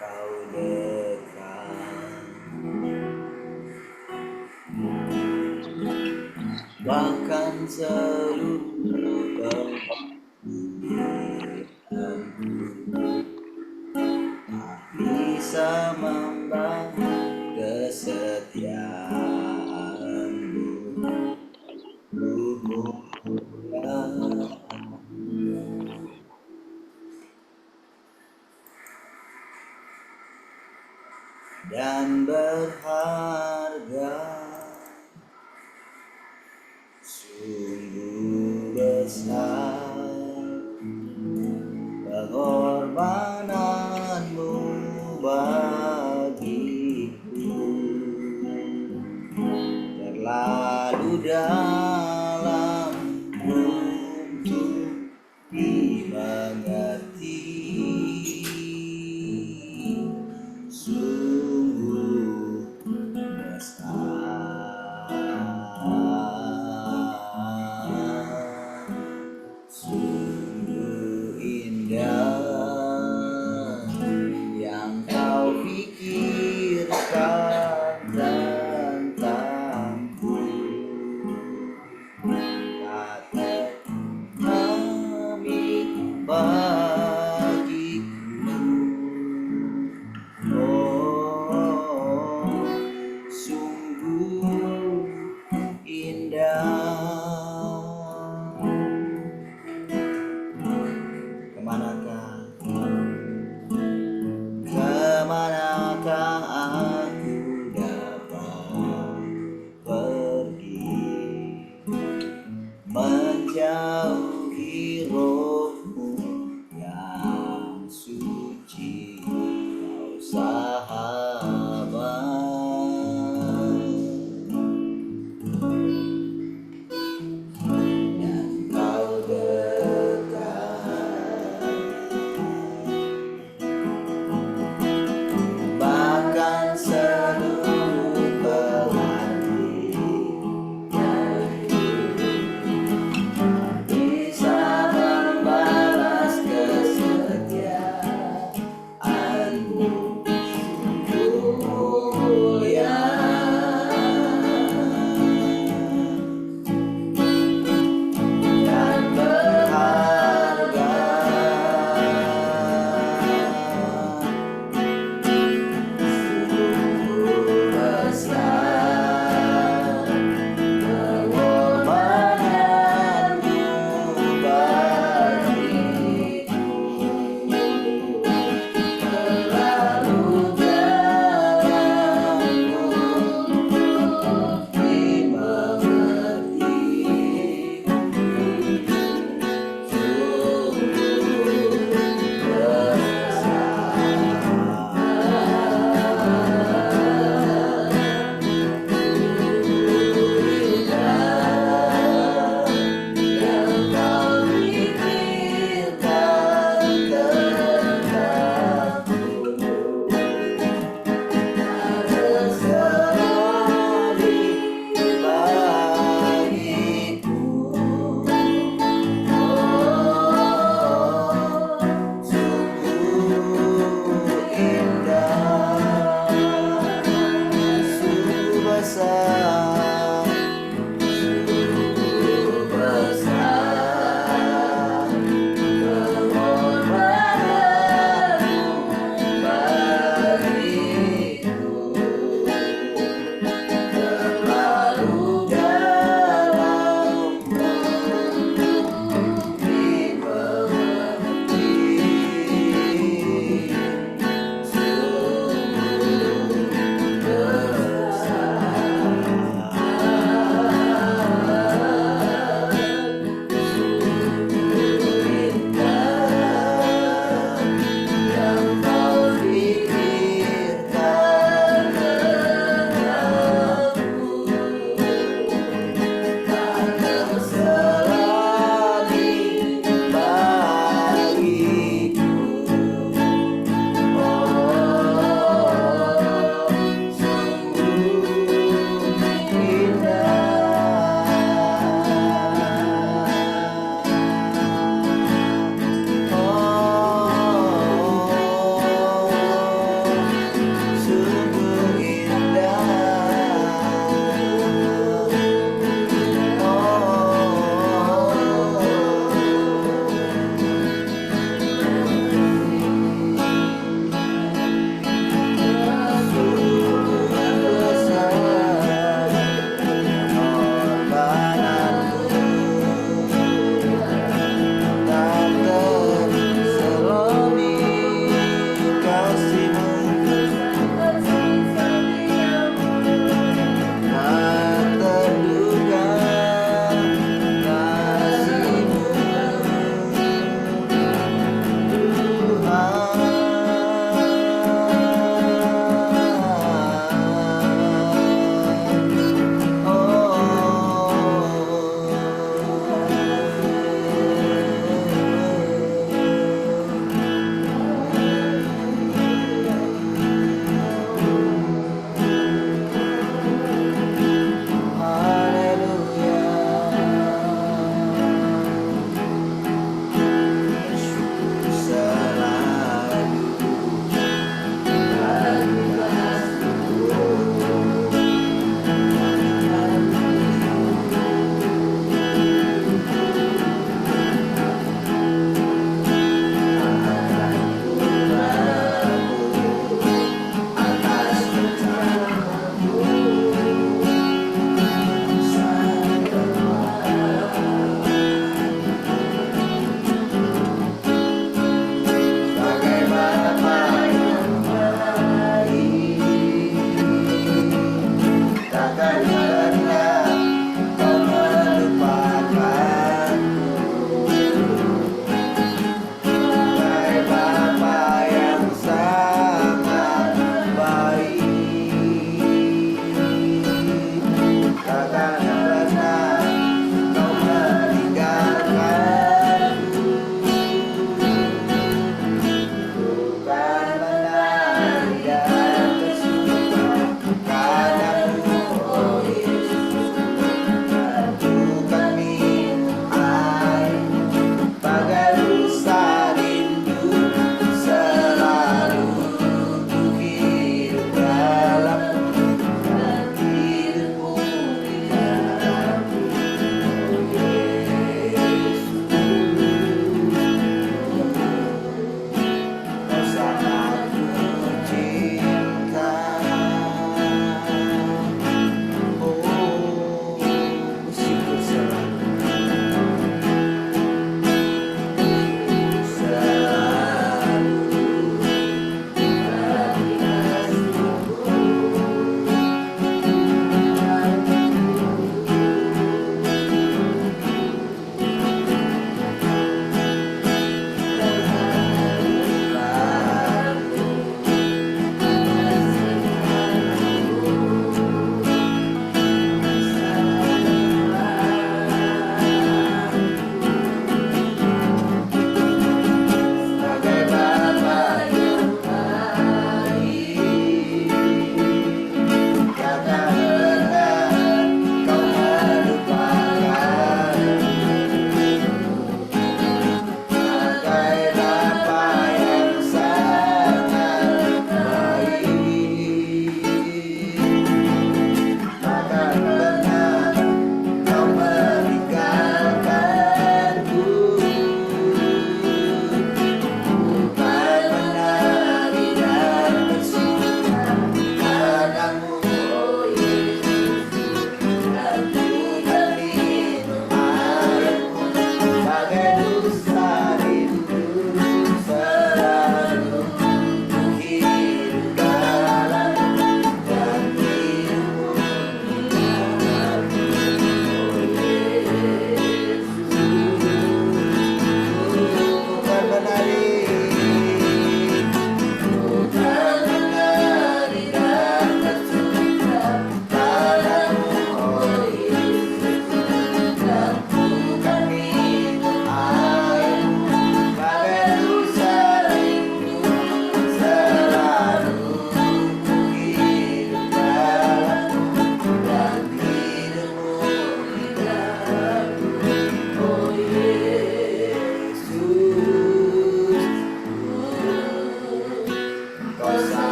Kau dekat, bahkan seluruh kehidupanku tak bisa membalas kesetiaanmu. Dan berharga, sungguh besar pengorbananmu bagiku, terlalu dalam untuk dimengerti. Sungguh indah yang kau pikirkan tentangku, kata kami bagiku. Oh, sungguh indah. Kemanakah aku dapat pergi, menjauhi rohmu yang suci, kau sahabat. Dan kau dekat, bahkan seluruh kehidupanku bisa membalas kesetiaanmu. Sungguh mulia dan berharga,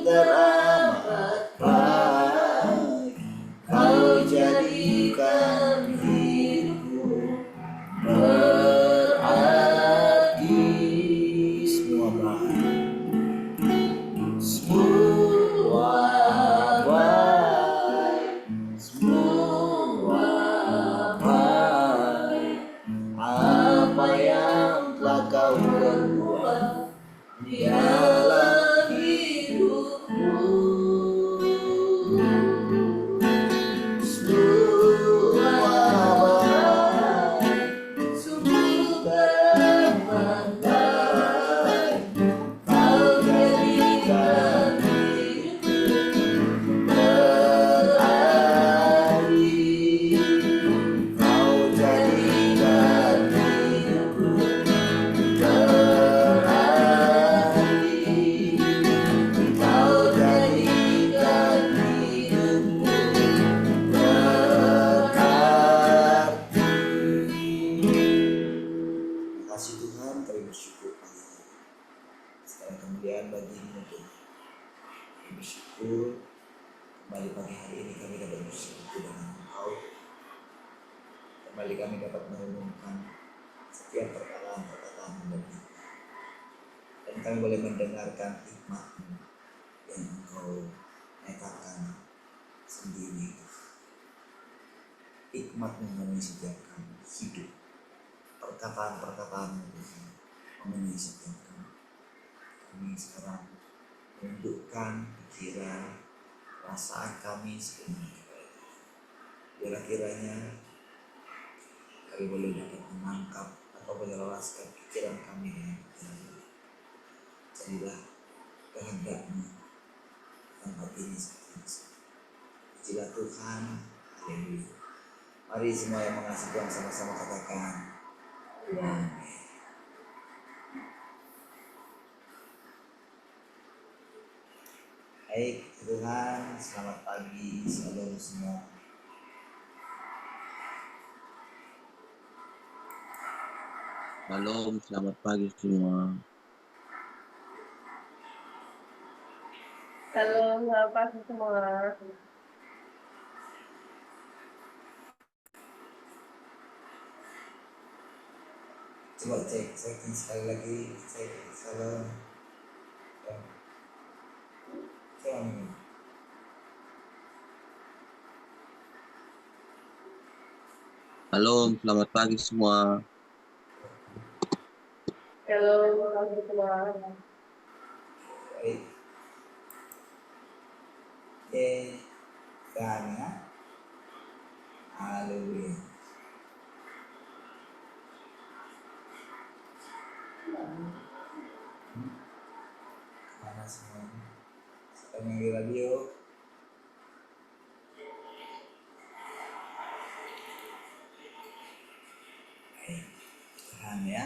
teramat baik. Kau jadikan hidupku berarti. Semua baik, semua baik, semua baik. Apa yang telah kau perbuat di dalam hidupku, semua baik, sungguh teramat baik. Kau jadikan hidupku berarti. Kau jadikan hidupku berarti. Kau jadikan hidupku berarti. Terima kasih Tuhan, kami bersyukur pagi ini. Sekarang kemudian bagimu Tuhan, kami bersyukur kembali pagi hari ini kami dapat bersekutu dengan Engkau. Kembali kami dapat merenungkan setiap perkataan-perkataan dari Engkau. Dan kami boleh mendengarkan hikmat-Mu yang Engkau nyatakan sendiri. Hikmat-Mu memenuhi setiap kami hidup. Perkataan-perkataan-Mu Tuhan memenuhi setiap kami. Kami sekarang menundukkan pikiran, perasaan kami sepenuhnya kepada Tuhan. Biarlah kiranya kami boleh dapat menangkap atau menyelaraskan pikiran kami dengan pikiran Tuhan. Jadilah kehendak-Mu tempat ini seperti ini. Pujilah Tuhan, haleluya. Mari semua yang mengasihi Tuhan sama-sama katakan amin. Baik Tuhan, selamat pagi, salam semua. Shalom, selamat pagi semua. Halo, selamat pagi semua. Coba cek sekali lagi, cek salam. Salam. Shalom, selamat pagi semua. Halo, selamat pagi semua. Baik. Oke, karena haleluya. Mana semuanya? Sedang yang di radio. Baik, Tuhan ya.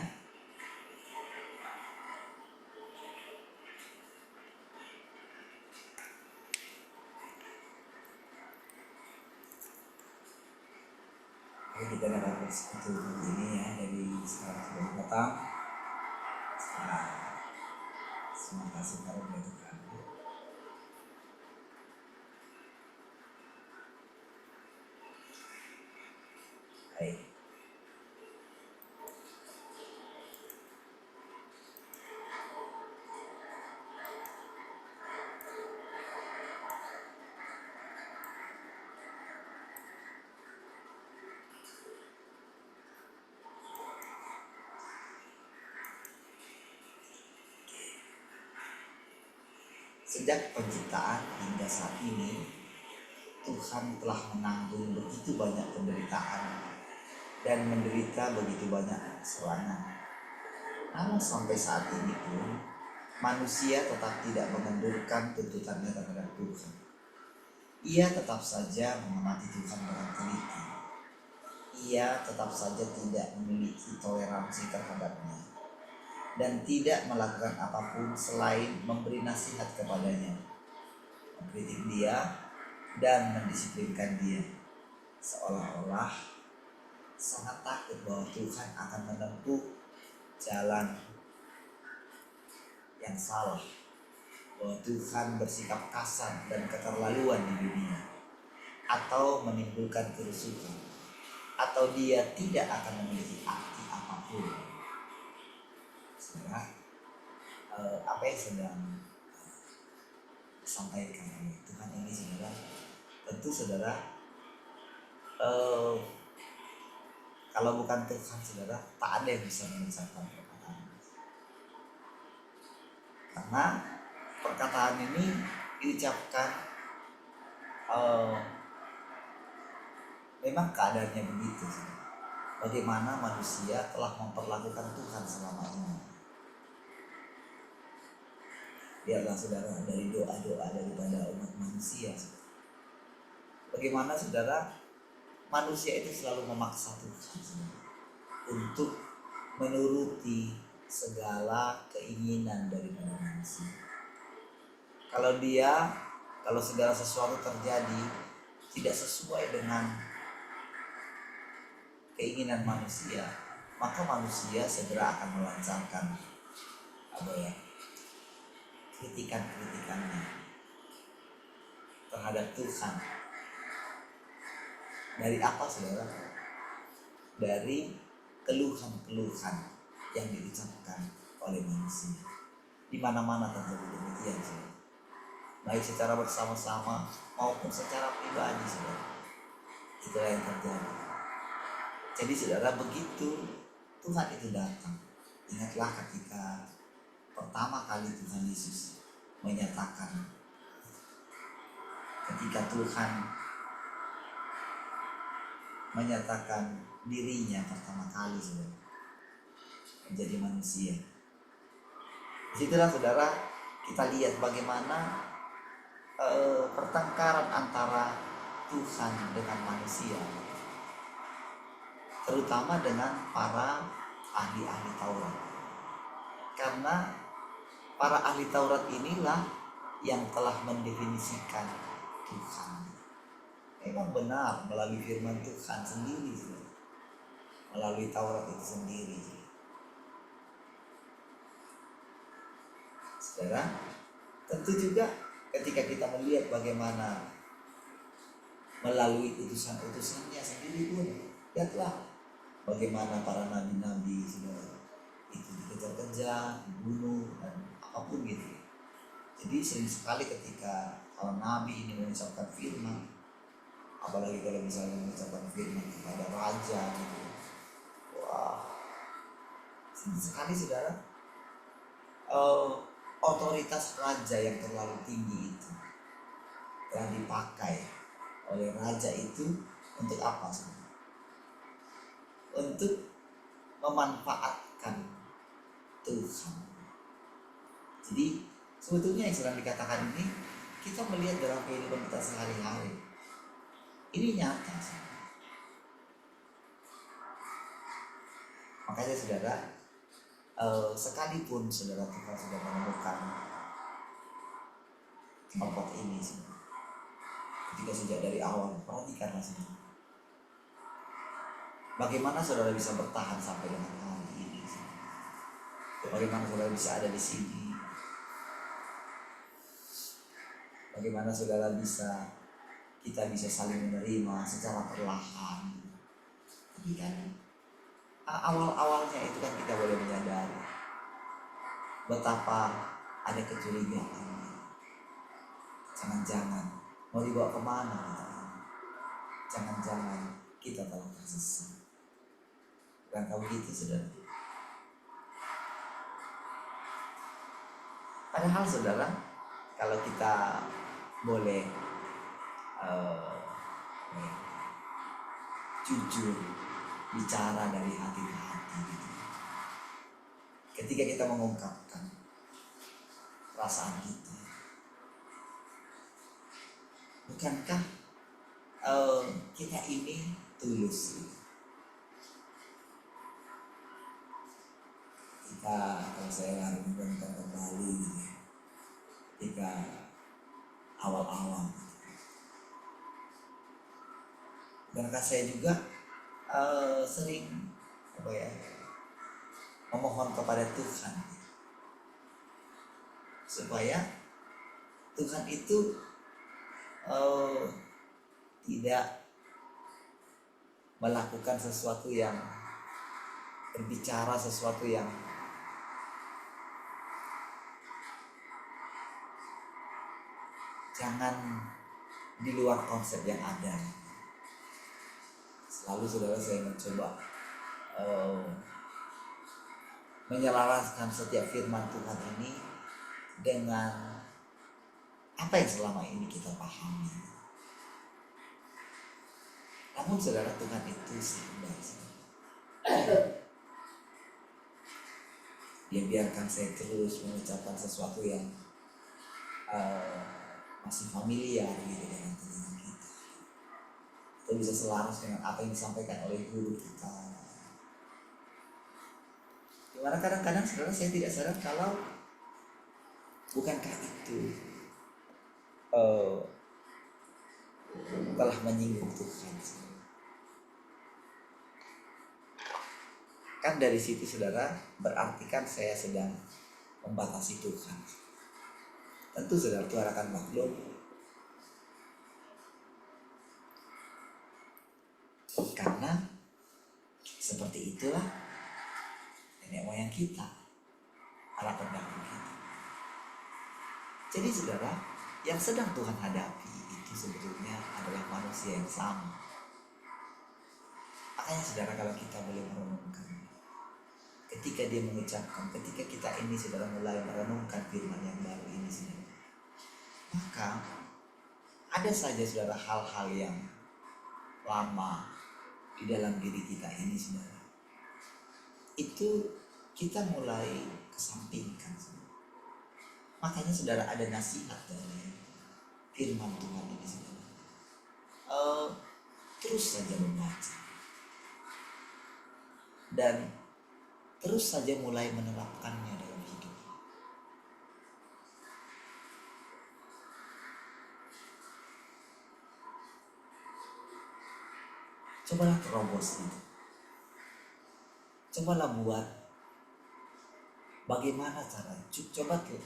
Oke, kita dapat bersekutu ini ya dari sekarang sebelum datang. Terima kasih karunia Tuhan. Baik. Sejak penciptaan hingga saat ini, Tuhan telah menanggung begitu banyak penderitaan dan menderita begitu banyak serangan. Namun sampai saat ini pun, manusia tetap tidak mengendurkan tuntutannya terhadap Tuhan. Ia tetap saja mengamati Tuhan dengan teliti. Ia tetap saja tidak memiliki toleransi terhadapnya dan tidak melakukan apapun selain memberi nasihat kepadanya, mengkritik dia dan mendisiplinkan dia, seolah-olah sangat takut bahwa Tuhan akan menempuh jalan yang salah bahwa Tuhan bersikap kasar dan keterlaluan di dunia, atau menimbulkan kerusuhan, atau dia tidak akan memiliki arti apapun. Saudara, apa yang sedang disampaikan oleh Tuhan ini, saudara, tentu saudara, kalau bukan Tuhan, saudara, tak ada yang bisa mengucapkan perkataan. Karena perkataan ini diucapkan memang keadaannya begitu, saudara. Bagaimana manusia telah memperlakukan Tuhan selama ini. Biarlah saudara, dari doa-doa daripada umat manusia, saudara. Bagaimana saudara, manusia itu selalu memaksa Tuhan, saudara, untuk menuruti segala keinginan daripada manusia. Kalau segala sesuatu terjadi tidak sesuai dengan keinginan manusia, maka manusia segera akan melancarkan kritikan-kritikannya terhadap Tuhan. Dari apa, saudara? Dari keluhan-keluhan yang diucapkan oleh manusia. Di mana-mana terjadi demikian, saudara. Baik secara bersama-sama maupun secara pribadi, saudara. Itulah yang terjadi. Jadi saudara, begitu Tuhan itu datang, ingatlah ketika pertama kali Tuhan Yesus menyatakan, ketika Tuhan menyatakan dirinya pertama kali, saudara, menjadi manusia. Disitulah saudara, kita lihat bagaimana pertengkaran antara Tuhan dengan manusia, terutama dengan para ahli-ahli Taurat. Karena para ahli Taurat inilah yang telah mendefinisikan Tuhan. Memang benar melalui firman Tuhan sendiri, melalui Taurat itu sendiri. Saudara, tentu juga ketika kita melihat bagaimana melalui utusan-utusannya sendiri pun, lihatlah bagaimana para nabi-nabi, saudara, itu dikejar-kejar, dibunuh, dan apapun gitu. Jadi sering sekali ketika kalau nabi ini mengucapkan firman, apalagi kalau misalnya mengucapkan firman kepada raja gitu, wah, sering sekali saudara, otoritas raja yang terlalu tinggi itu telah dipakai oleh raja itu untuk apa, saudara? Untuk memanfaatkan Tuhan. Jadi sebetulnya yang sedang dikatakan ini, kita melihat dalam kehidupan kita sehari-hari, ini nyata, saudara. Makanya saudara, sekalipun saudara Tuhan sudah menemukan kelompok ini, saudara, ketika sejak dari awal, perhatikanlah saudara, bagaimana saudara bisa bertahan sampai dengan hari ini, saudara. Bagaimana saudara bisa ada di sini, bagaimana saudara kita bisa saling menerima secara perlahan. Tapi kan awal-awalnya itu kan kita boleh menyadari betapa ada kecurigaan. Jangan-jangan mau dibawa kemana kita? Jangan-jangan kita telah tersesat. Bukan kau gitu, saudara. Padahal saudara, kalau kita boleh jujur bicara dari hati ke hati gitu. Ketika kita mengungkapkan perasaan kita, bukankah kita ini tulus gitu? Kalau saya harus mengingatkan kembali gitu, ketika awal-awal, dan saya juga sering memohon kepada Tuhan supaya Tuhan itu tidak melakukan sesuatu yang berbicara sesuatu yang jangan di luar konsep yang ada. Selalu saudara saya mencoba menyelaraskan setiap firman Tuhan ini dengan apa yang selama ini kita pahami. Namun saudara, Tuhan itu sabar. Dia biarkan saya terus mengucapkan sesuatu yang masih familiar gitu dengan telinga kita. Kita bisa selaras dengan apa yang disampaikan oleh guru kita. Dimana kadang-kadang saudara saya tidak sadar kalau bukankah itu telah menyinggung Tuhan. Kan dari situ saudara berarti kan saya sedang membatasi Tuhan. Tentu saudara Tuhan akan maklum karena seperti itulah nenek moyang kita, para pendahulu kita. Jadi saudara, yang sedang Tuhan hadapi itu sebetulnya adalah manusia yang sama. Makanya saudara, kalau kita boleh merenungkan, ketika dia mengucapkan, ketika kita ini saudara mulai merenungkan firman yang baru ini saudara, maka ada saja saudara hal-hal yang lama di dalam diri kita ini saudara, itu kita mulai kesampingkan saudara. Makanya saudara ada nasihat dari firman Tuhan ini saudara, terus saja membaca dan terus saja mulai menerapkannya dalam hidup. Cobalah terobos itu. Cobalah buat bagaimana cara.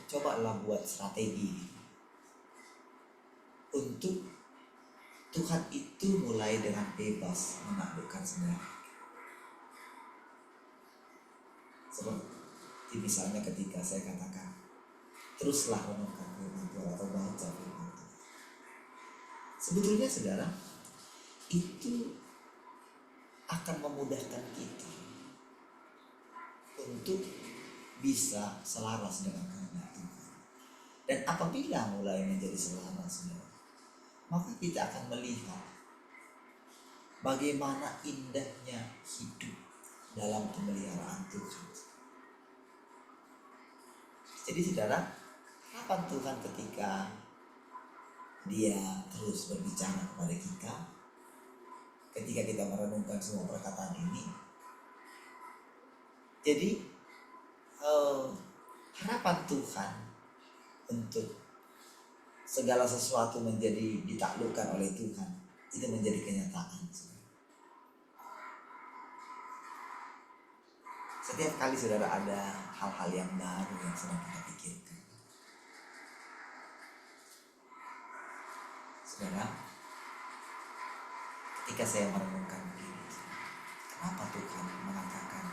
Cobalah buat strategi untuk Tuhan itu mulai dengan bebas menaklukkan semua. Seperti misalnya ketika saya katakan teruslah renungkan firman Tuhan atau baca firman Tuhan. Sebetulnya saudara, itu akan memudahkan kita untuk bisa selaras dengan kehendak Tuhan. Dan apabila mulai menjadi selaras saudara, maka kita akan melihat bagaimana indahnya hidup dalam pemeliharaan Tuhan. Jadi saudara, kapan Tuhan ketika dia terus berbicara kepada kita, ketika kita merenungkan semua perkataan ini. Jadi harapan Tuhan untuk segala sesuatu menjadi ditaklukkan oleh Tuhan itu menjadi kenyataan. Setiap kali saudara ada hal-hal yang baru yang sedang kita pikirkan, saudara, ketika saya merenungkan begini, kenapa Tuhan mengatakan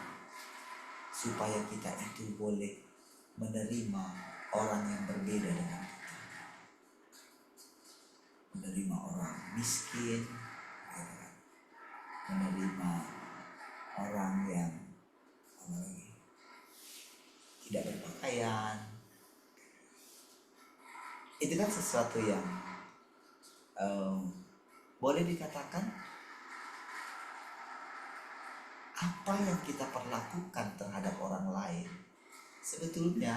supaya kita itu boleh menerima orang yang berbeda dengan kita, menerima orang miskin, menerima orang yang tidak berpakaian. Itu kan sesuatu yang boleh dikatakan apa yang kita perlakukan terhadap orang lain sebetulnya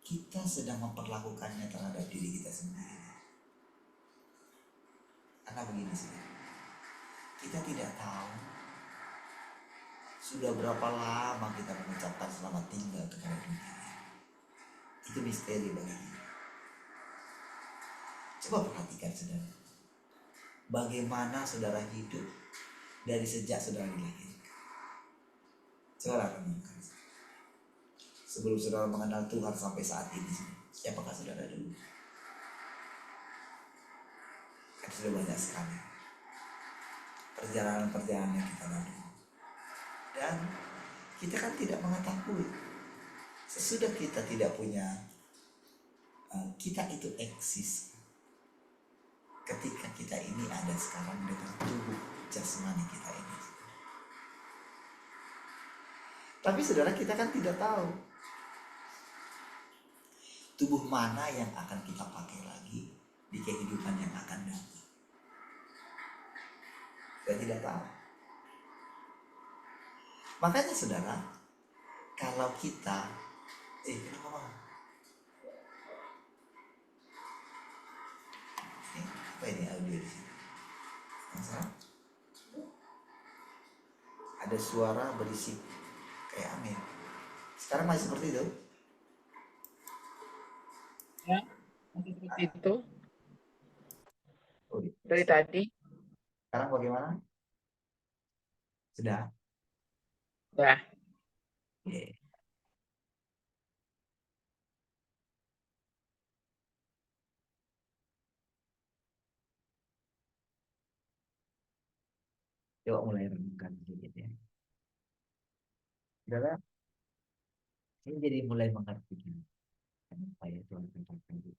kita sedang memperlakukannya terhadap diri kita sendiri. Karena begini sih, kita tidak tahu sudah berapa lama kita mengucapkan selamat tinggal kepada dunia. Itu misteri bagi kita. Coba perhatikan saudara, bagaimana saudara hidup dari sejak saudara dilahirkan. Coba renungkan. Sebelum saudara mengenal Tuhan sampai saat ini, siapakah saudara dulu? sudah banyak sekali perjalanan-perjalanan yang kita lalui. Dan kita kan tidak mengetahui sesudah kita tidak punya kita itu eksis ketika kita ini ada sekarang dengan tubuh jasmani kita ini. Tapi saudara, kita kan tidak tahu tubuh mana yang akan kita pakai lagi di kehidupan yang akan datang. Kita tidak tahu. Makanya saudara, kalau kita kenapa Bang? Apa ini audio di sini? Masalah? Ada suara berisik kayak angin. Sekarang masih seperti itu? Ya, masih seperti itu Oh, dari tadi. sekarang bagaimana? Sudah? Ya, Oke. Coba mulai renungkan sedikit ya. Saudara, saya jadi mulai mengerti kenapa ya Tuhan katakan itu.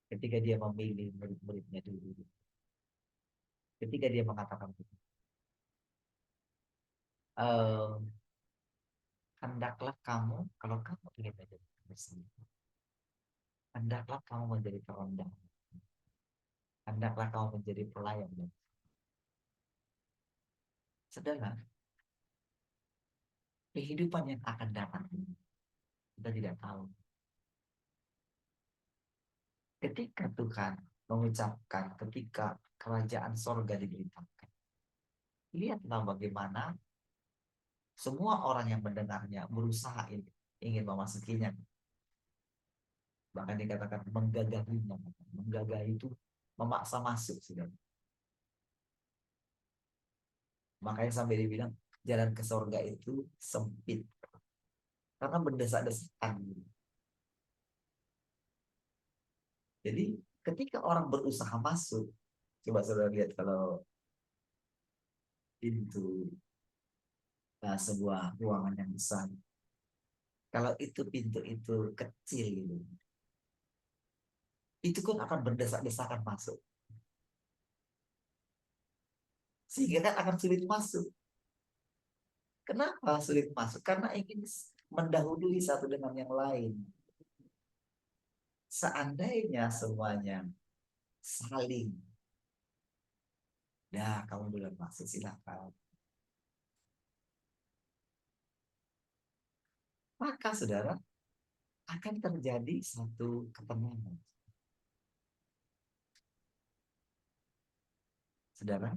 Ketika dia memilih murid-muridnya dulu, ketika dia mengatakan itu, hendaklah kamu, kalau kamu ingin menjadi bersih, hendaklah kamu menjadi terendah, hendaklah kamu menjadi pelayan. Saudara, kehidupan yang akan datang ini kita tidak tahu. Ketika Tuhan mengucapkan, ketika kerajaan sorga diberitakan, lihatlah bagaimana semua orang yang mendengarnya berusaha ingin memasukinya. Bahkan dikatakan menggagahinya. Menggagahi itu memaksa masuk. Sudah. Makanya sampai dibilang jalan ke sorga itu sempit. Karena berdesak-desakan. Jadi ketika orang berusaha masuk, coba saudara lihat kalau pintu sebuah ruangan yang besar. Kalau itu pintu itu kecil gitu, itu kan akan berdesak-desakan masuk. Sehingga kan akan sulit masuk. Kenapa sulit masuk? Karena ingin mendahului satu dengan yang lain. Seandainya semuanya saling, nah kamu belum masuk silakan. Maka saudara akan terjadi satu ketenangan. Saudara,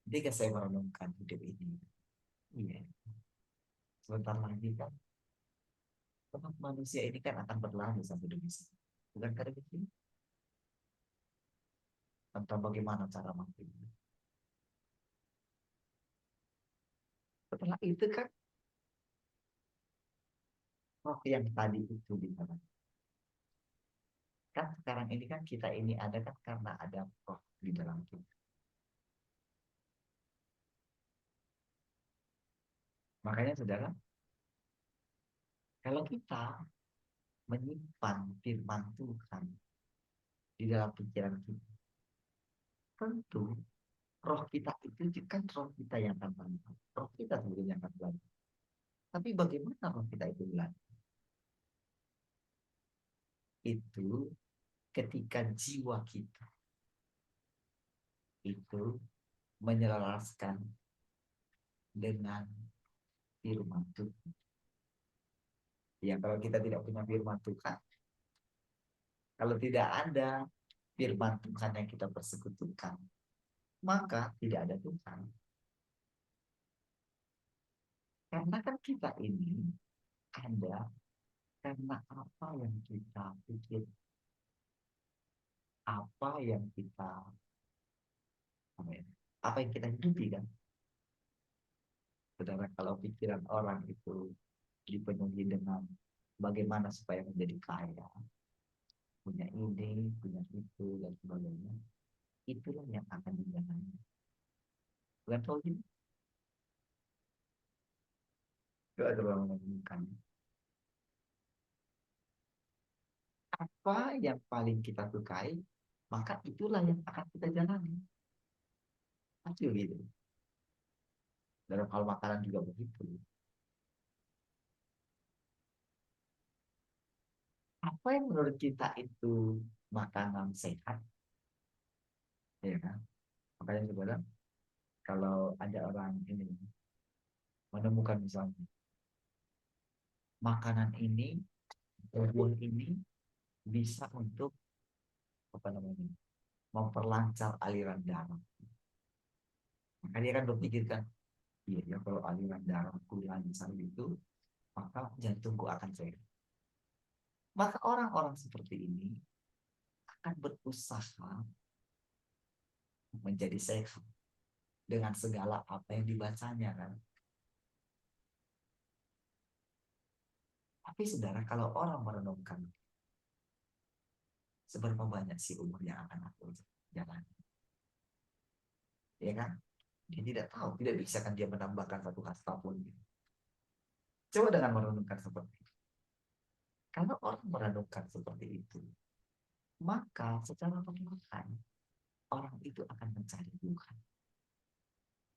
ketika saya merenungkan hidup ini, iya, sebentar lagi kan manusia ini kan akan berlalu sampai demi satu. Bukan karena itu? Tentang bagaimana cara matinya. Setelah itu kan roh yang tadi itu di dalam. Kan sekarang ini kan kita ini ada kan karena ada roh di dalam kita. Makanya saudara, kalau kita menyimpan firman Tuhan di dalam pikiran kita, tentu roh kita itu kan roh kita yang akan belajar. Roh kita sebenarnya yang akan belajar. Tapi bagaimana roh kita itu belajar? Itu ketika jiwa kita itu menyelaraskan dengan firman Tuhan. Ya kalau kita tidak punya firman Tuhan, kalau tidak ada firman Tuhan yang kita persekutukan, maka tidak ada Tuhan. Karena kan kita ini ada karena apa yang kita pikir, apa yang kita apa yang kita hidupi kan. Saudara, kalau pikiran orang itu dipenuhi dengan bagaimana supaya menjadi kaya, punya ini, punya itu, dan sebagainya, itulah yang akan dijalani. Bukan tahu gitu. Itu adalah menentukan apa yang paling kita sukai, maka itulah yang akan kita jalani. Pasti gitu. Dalam hal makanan juga begitu. Apa yang menurut kita itu makanan sehat, ya kan? Makanya sebenarnya kalau ada orang ini menemukan misalnya makanan ini, buah ini bisa untuk apa namanya, memperlancar aliran darah. Maka dia kan berpikirkan, iya ya kalau aliran darahku lancar itu, maka jantungku akan sehat. Maka orang-orang seperti ini akan berusaha menjadi sehat dengan segala apa yang dibacanya kan. Tapi saudara, kalau orang merenungkan seberapa banyak sih umur yang akan aku jalani, ya kan? Dia tidak tahu, tidak bisa kan dia menambahkan satu kasta pun. Coba dengan merenungkan seperti itu. Kalau orang merenungkan seperti itu, maka secara perlahan orang itu akan mencari Tuhan,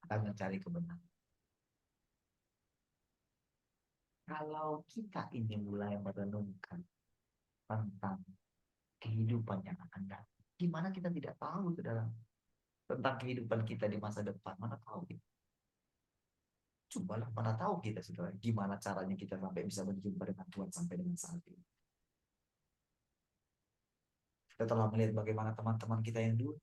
akan mencari kebenaran. Kalau kita ini mulai merenungkan tentang kehidupan yang akan datang, gimana kita tidak tahu dalam tentang kehidupan kita di masa depan, mana tahu kita. Cobalah, mana tahu kita saudara, gimana caranya kita sampai bisa berjumpa dengan Tuhan sampai dengan saat ini. Kita telah melihat bagaimana teman-teman kita yang dulu.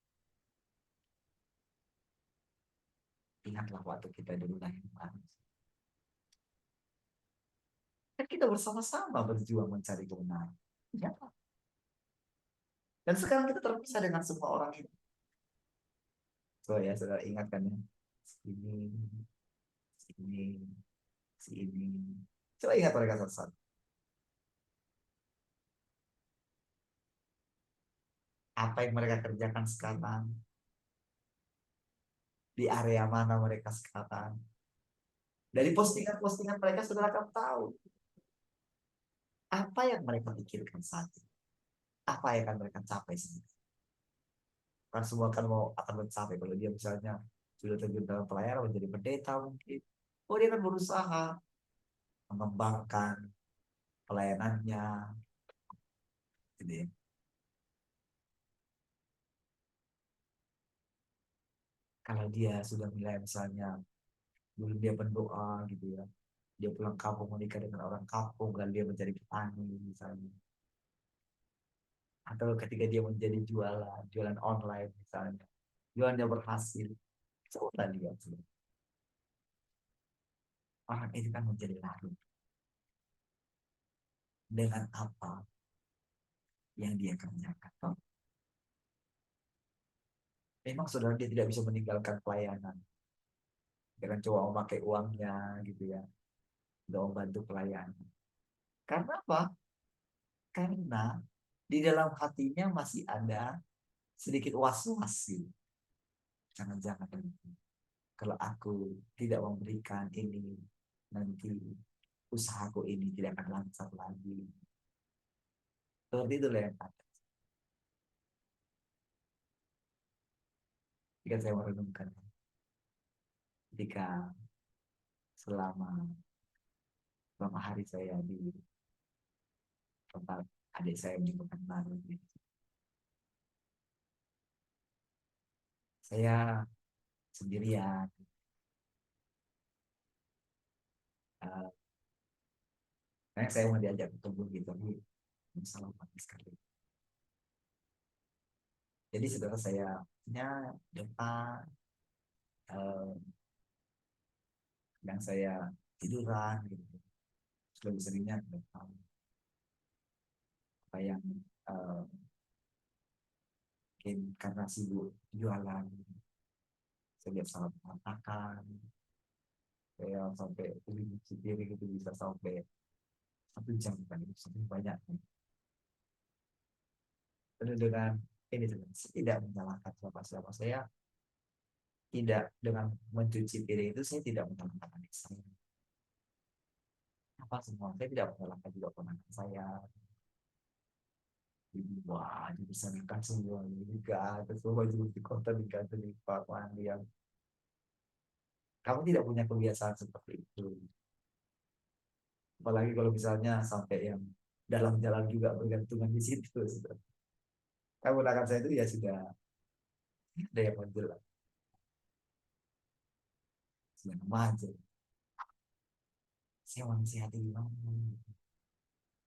Ingatlah waktu kita dulu lahir baru. Kan kita bersama-sama berjuang mencari kebenaran. Ya. Dan sekarang kita terpisah dengan semua orang itu. So ya, saudara ingatkan ya. Ini, ini, ini. Coba ingat mereka satu-satu. Apa yang mereka kerjakan sekarang? Di area mana mereka sekarang? Dari postingan-postingan mereka saudara akan tahu. Apa yang mereka pikirkan saat ini? Apa yang akan mereka capai sendiri? Kan semua kan mau akan mencapai. Kalau dia misalnya sudah terjun dalam pelayanan menjadi pendeta mungkin. Oh dia akan berusaha mengembangkan pelayanannya. Gitu ya. Kalau dia sudah mulai misalnya dulu dia berdoa gitu ya, dia pulang kampung menikah dengan orang kampung dan dia menjadi petani misalnya, atau ketika dia menjadi jualan online misalnya, jualannya berhasil, coba lihat orang itu kan menjadi larut dengan apa yang dia kerjakan. Memang saudara dia tidak bisa meninggalkan pelayanan, dengan coba memakai uangnya gitu ya untuk membantu pelayanan. Karena apa? Karena di dalam hatinya masih ada sedikit was-was sih. Jangan-jangan kalau aku tidak memberikan ini, nanti usahaku ini tidak akan lancar lagi. Seperti itu yang ada. Jika saya merenungkan, ketika selama selama hari saya di tempat adik saya menemukan baru, saya sendirian. Uh, saya mau diajak ketemu gitu, tapi masalah mati sekali. Jadi saudara saya punya depan yang saya tiduran gitu. Lebih seringnya depan apa yang uh, mungkin karena sibuk jualan, saya lihat salah mengatakan, saya sampai beli sendiri gitu bisa sampai 1 jam kan itu sampai banyak. Penuh dengan ini sebenarnya saya tidak menyalahkan siapa-siapa. Saya tidak, dengan mencuci piring itu saya tidak menyalahkan adik saya. Apa semua, saya tidak menyalahkan juga ponakan saya. Wah, dibesarkan semua juga, terus semua juga di kota di kantor di Pak Wandi yang kamu tidak punya kebiasaan seperti itu. Apalagi kalau misalnya sampai yang dalam jalan juga bergantungan di situ. Kamu ponakan saya itu ya sudah ada yang manggil lah, sudah remaja. Saya masih hati gimana?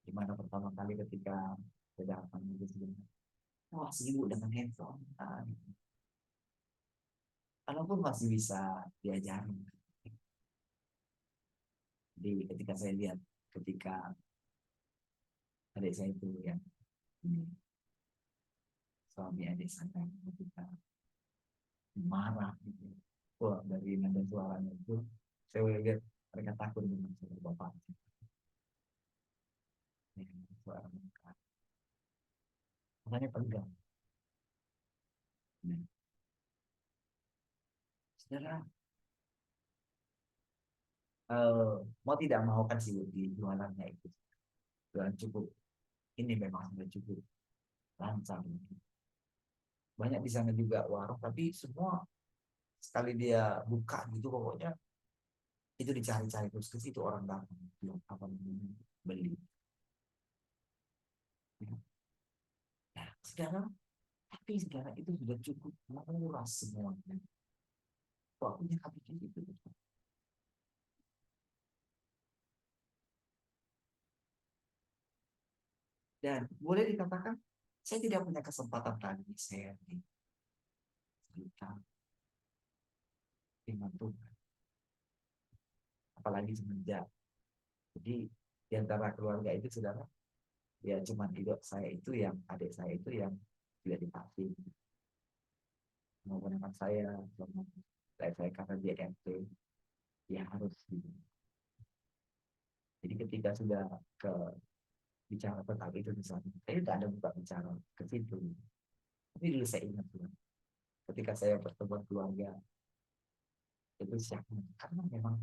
Gimana pertama kali ketika saya datang itu sebenarnya, wah sibuk dengan handphone. Nah, walaupun masih bisa diajarin. Jadi ketika saya lihat, ketika adik saya itu yang suami adik saya ketika marah gitu, wah dari nada suaranya itu saya lihat mereka takut dengan suara bapak, dengan suara mereka, makanya tegang. Nah, saudara, mau tidak mau kan sih di jualannya itu jualan cukup, ini memang sudah cukup lancar. Banyak di sana juga warung, tapi semua sekali dia buka gitu pokoknya itu dicari-cari terus ke situ orang datang bilang apa namanya, beli. Nah, sekarang tapi sekarang itu sudah cukup menguras semuanya. Waktunya kami itu. Dan boleh dikatakan saya tidak punya kesempatan lagi saya cerita dengan Tuhan. Apalagi semenjak. Jadi di antara keluarga itu saudara, ya cuma hidup saya itu yang adik saya itu yang tidak dipaksa. Maupun anak saya, saya karena dia MP, ya harus gitu. Jadi ketika sudah ke bicara tentang itu misalnya, saya tidak ada buka bicara ke situ. Tapi dulu saya ingat tuh, ketika saya bertemu keluarga itu siapa? Karena memang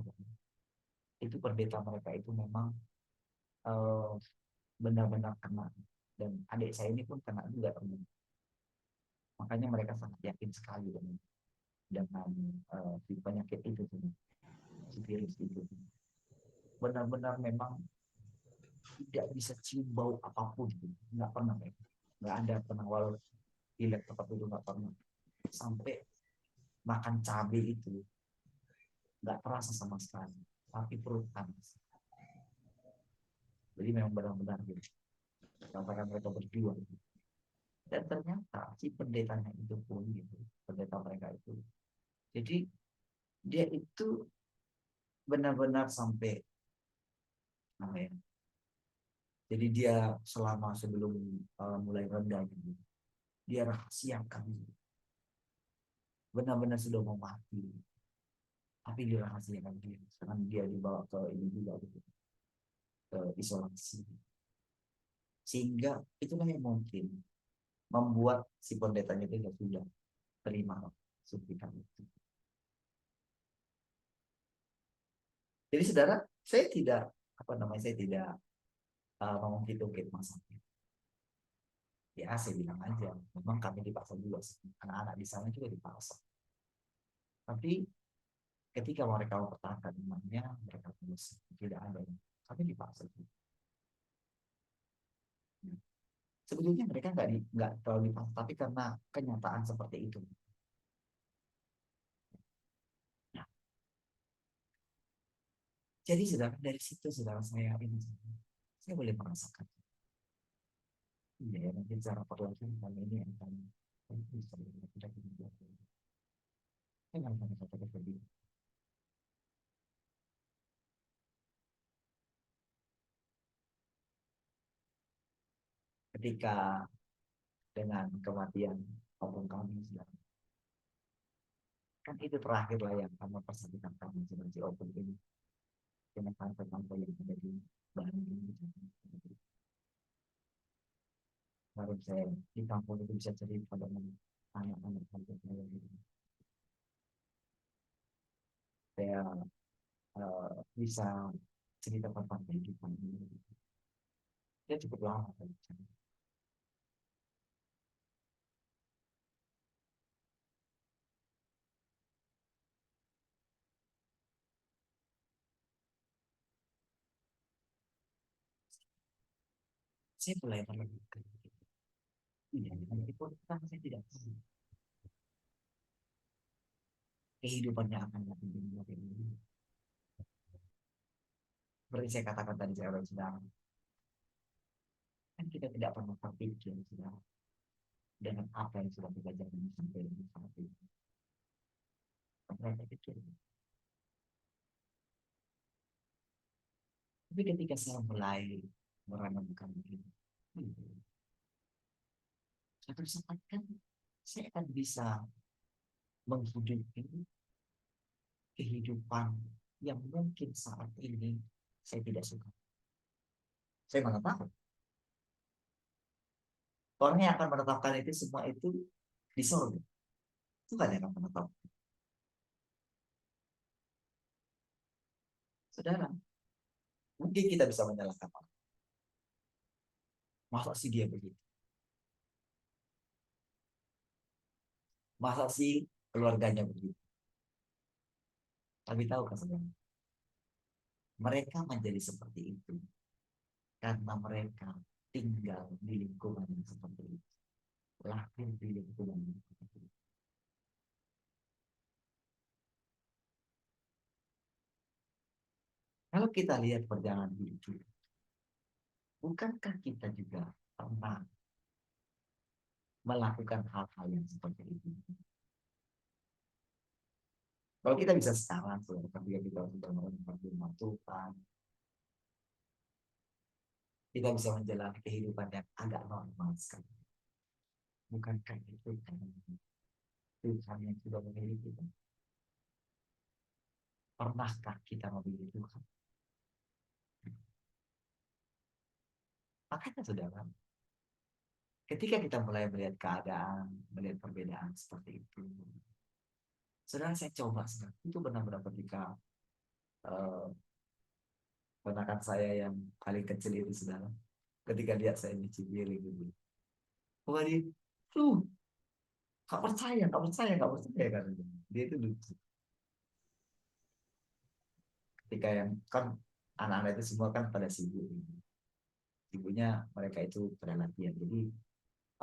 itu pendeta mereka itu memang eh, benar-benar kena, dan adik saya ini pun kena juga teman. Makanya mereka sangat yakin sekali dengan si penyakit itu, si virus itu. Benar-benar memang tidak bisa cium bau apapun, nggak pernah, nggak ada pernah, walau di tempat itu nggak pernah, sampai makan cabai itu nggak terasa sama sekali, tapi perut panas. Jadi memang benar-benar gitu, katakan mereka berjuang. Dan ternyata si pendetanya itu pun gitu, pendeta mereka itu, jadi dia itu benar-benar sampai apa ya, jadi dia selama sebelum mulai rendah gitu, dia rahasiakan gitu. Benar-benar sudah mau mati, tapi dirahasiakan dia, sekarang dia dibawa ke ini juga gitu, ke isolasi, sehingga itulah yang mungkin membuat si pendetanya itu sudah terima suntikan itu. Jadi saudara, saya tidak apa namanya, saya tidak mengungkit-ungkit masalah. Ya saya bilang aja, memang kami dipaksa juga, anak-anak di sana juga dipaksa. Tapi ketika mereka mempertahankan imannya, mereka terus tidak ada yang kami dipaksa juga. Sebetulnya mereka nggak terlalu dipaksa, tapi karena kenyataan seperti itu. Nah, jadi saudara, dari situ saudara saya ini, saya boleh merasakan. Iya, ya, mungkin cara perlakuan kali ini akan bisa tidak dibuat. Saya nggak akan kata lebih. Ketika dengan kematian opung kami, saudara, kan itu terakhir lah yang kamu persediaan kami sebagai opung ini, dengan pantai-pantai yang ada di Bandung. baru saya di kampung itu bisa cerita dengan anak-anak kampung saya gitu. Saya bisa cerita tentang kehidupan ini. Ya cukup lama kan. Saya mulai menemukan iya, meskipun kan saya tidak tahu kehidupannya akan lebih dari ini. Seperti saya katakan tadi saya sedang kan kita tidak pernah terpikir sudah dengan apa yang sudah kita jalani sampai ini saat ini. Pernah terpikir. Tapi ketika saya mulai merenungkan ini, suatu saat kan saya akan bisa menghidupi kehidupan yang mungkin saat ini saya tidak suka. Saya mana tahu. Orang yang akan menetapkan itu semua itu di sorga. Tuhan yang akan menetapkan. Saudara, mungkin kita bisa menyalahkan orang. Masa sih dia begitu? Masa sih keluarganya begitu? Tapi tahu kan saudara, mereka menjadi seperti itu karena mereka tinggal di lingkungan yang seperti itu. Lahir di lingkungan yang seperti itu. Kalau kita lihat perjalanan hidup kita, bukankah kita juga pernah melakukan hal-hal yang seperti itu? Kalau kita bisa sekarang, ketika kita sudah menemukan firman Tuhan, kita bisa menjalani kehidupan yang agak normal sekali. Bukankah itu karena Tuhan yang sudah memilih kita? Pernahkah kita memilih Tuhan? Makanya saudara, ketika kita mulai melihat keadaan, melihat perbedaan seperti itu, saudara saya coba saudara, itu benar-benar ketika eh, ponakan saya yang paling kecil itu saudara, ketika lihat saya nyuci piring gitu, wah dia, tuh, gak percaya kan, dia itu lucu. Ketika yang kan anak-anak itu semua kan pada sibuk, ibunya mereka itu pada latihan, jadi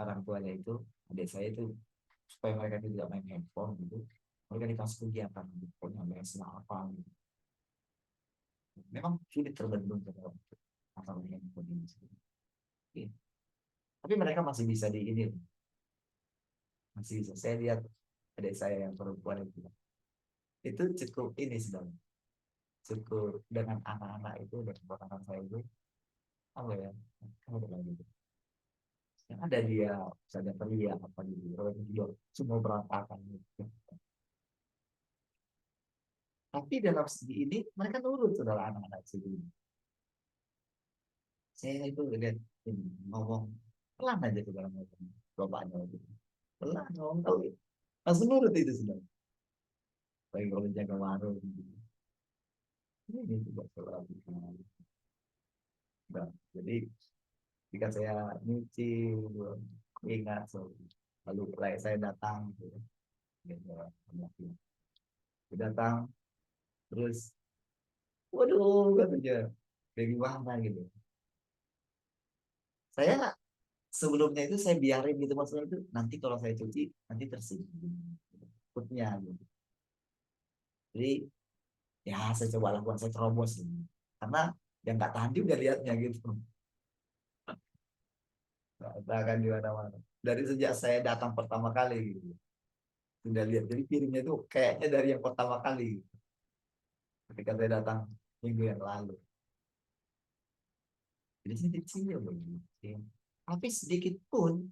orang tuanya itu adik saya itu supaya mereka tidak main handphone gitu, mereka dikasih kegiatan gitu, pokoknya les apa gitu. Memang sulit terbendung pada waktu masalah handphone ini. Iya. Tapi mereka masih bisa di ini, masih bisa. Saya lihat adik saya yang perempuan itu cukup ini sedang cukup dengan anak-anak itu dan anak saya itu apa ya, kamu udah lagi gitu. Yang ada dia misalnya teriak apa gitu, orang itu semua berantakan gitu. Tapi dalam segi ini mereka nurut saudara anak-anak segi ini. Saya itu lihat ini, ngomong pelan aja tuh dalam ngomong bapaknya gitu. Pelan ngomong tahu ya. Langsung nurut itu sudah. Lagi kalau jaga warung gitu. Ini juga selalu. Nah, jadi jika saya nyuci ingat so, lalu saya datang gitu ya. Gitu, datang terus waduh katanya dari mana gitu. Saya sebelumnya itu saya biarin gitu maksudnya itu nanti kalau saya cuci nanti tersinggung foodnya gitu. Jadi ya saya coba lakukan, saya terobos gitu. Karena yang nggak tahan juga lihatnya gitu. Nggak akan di mana-mana. Dari sejak saya datang pertama kali gitu. Sudah lihat jadi piringnya itu kayaknya dari yang pertama kali gitu. Ketika saya datang minggu yang lalu. Jadi saya kecil begitu. Tapi sedikit pun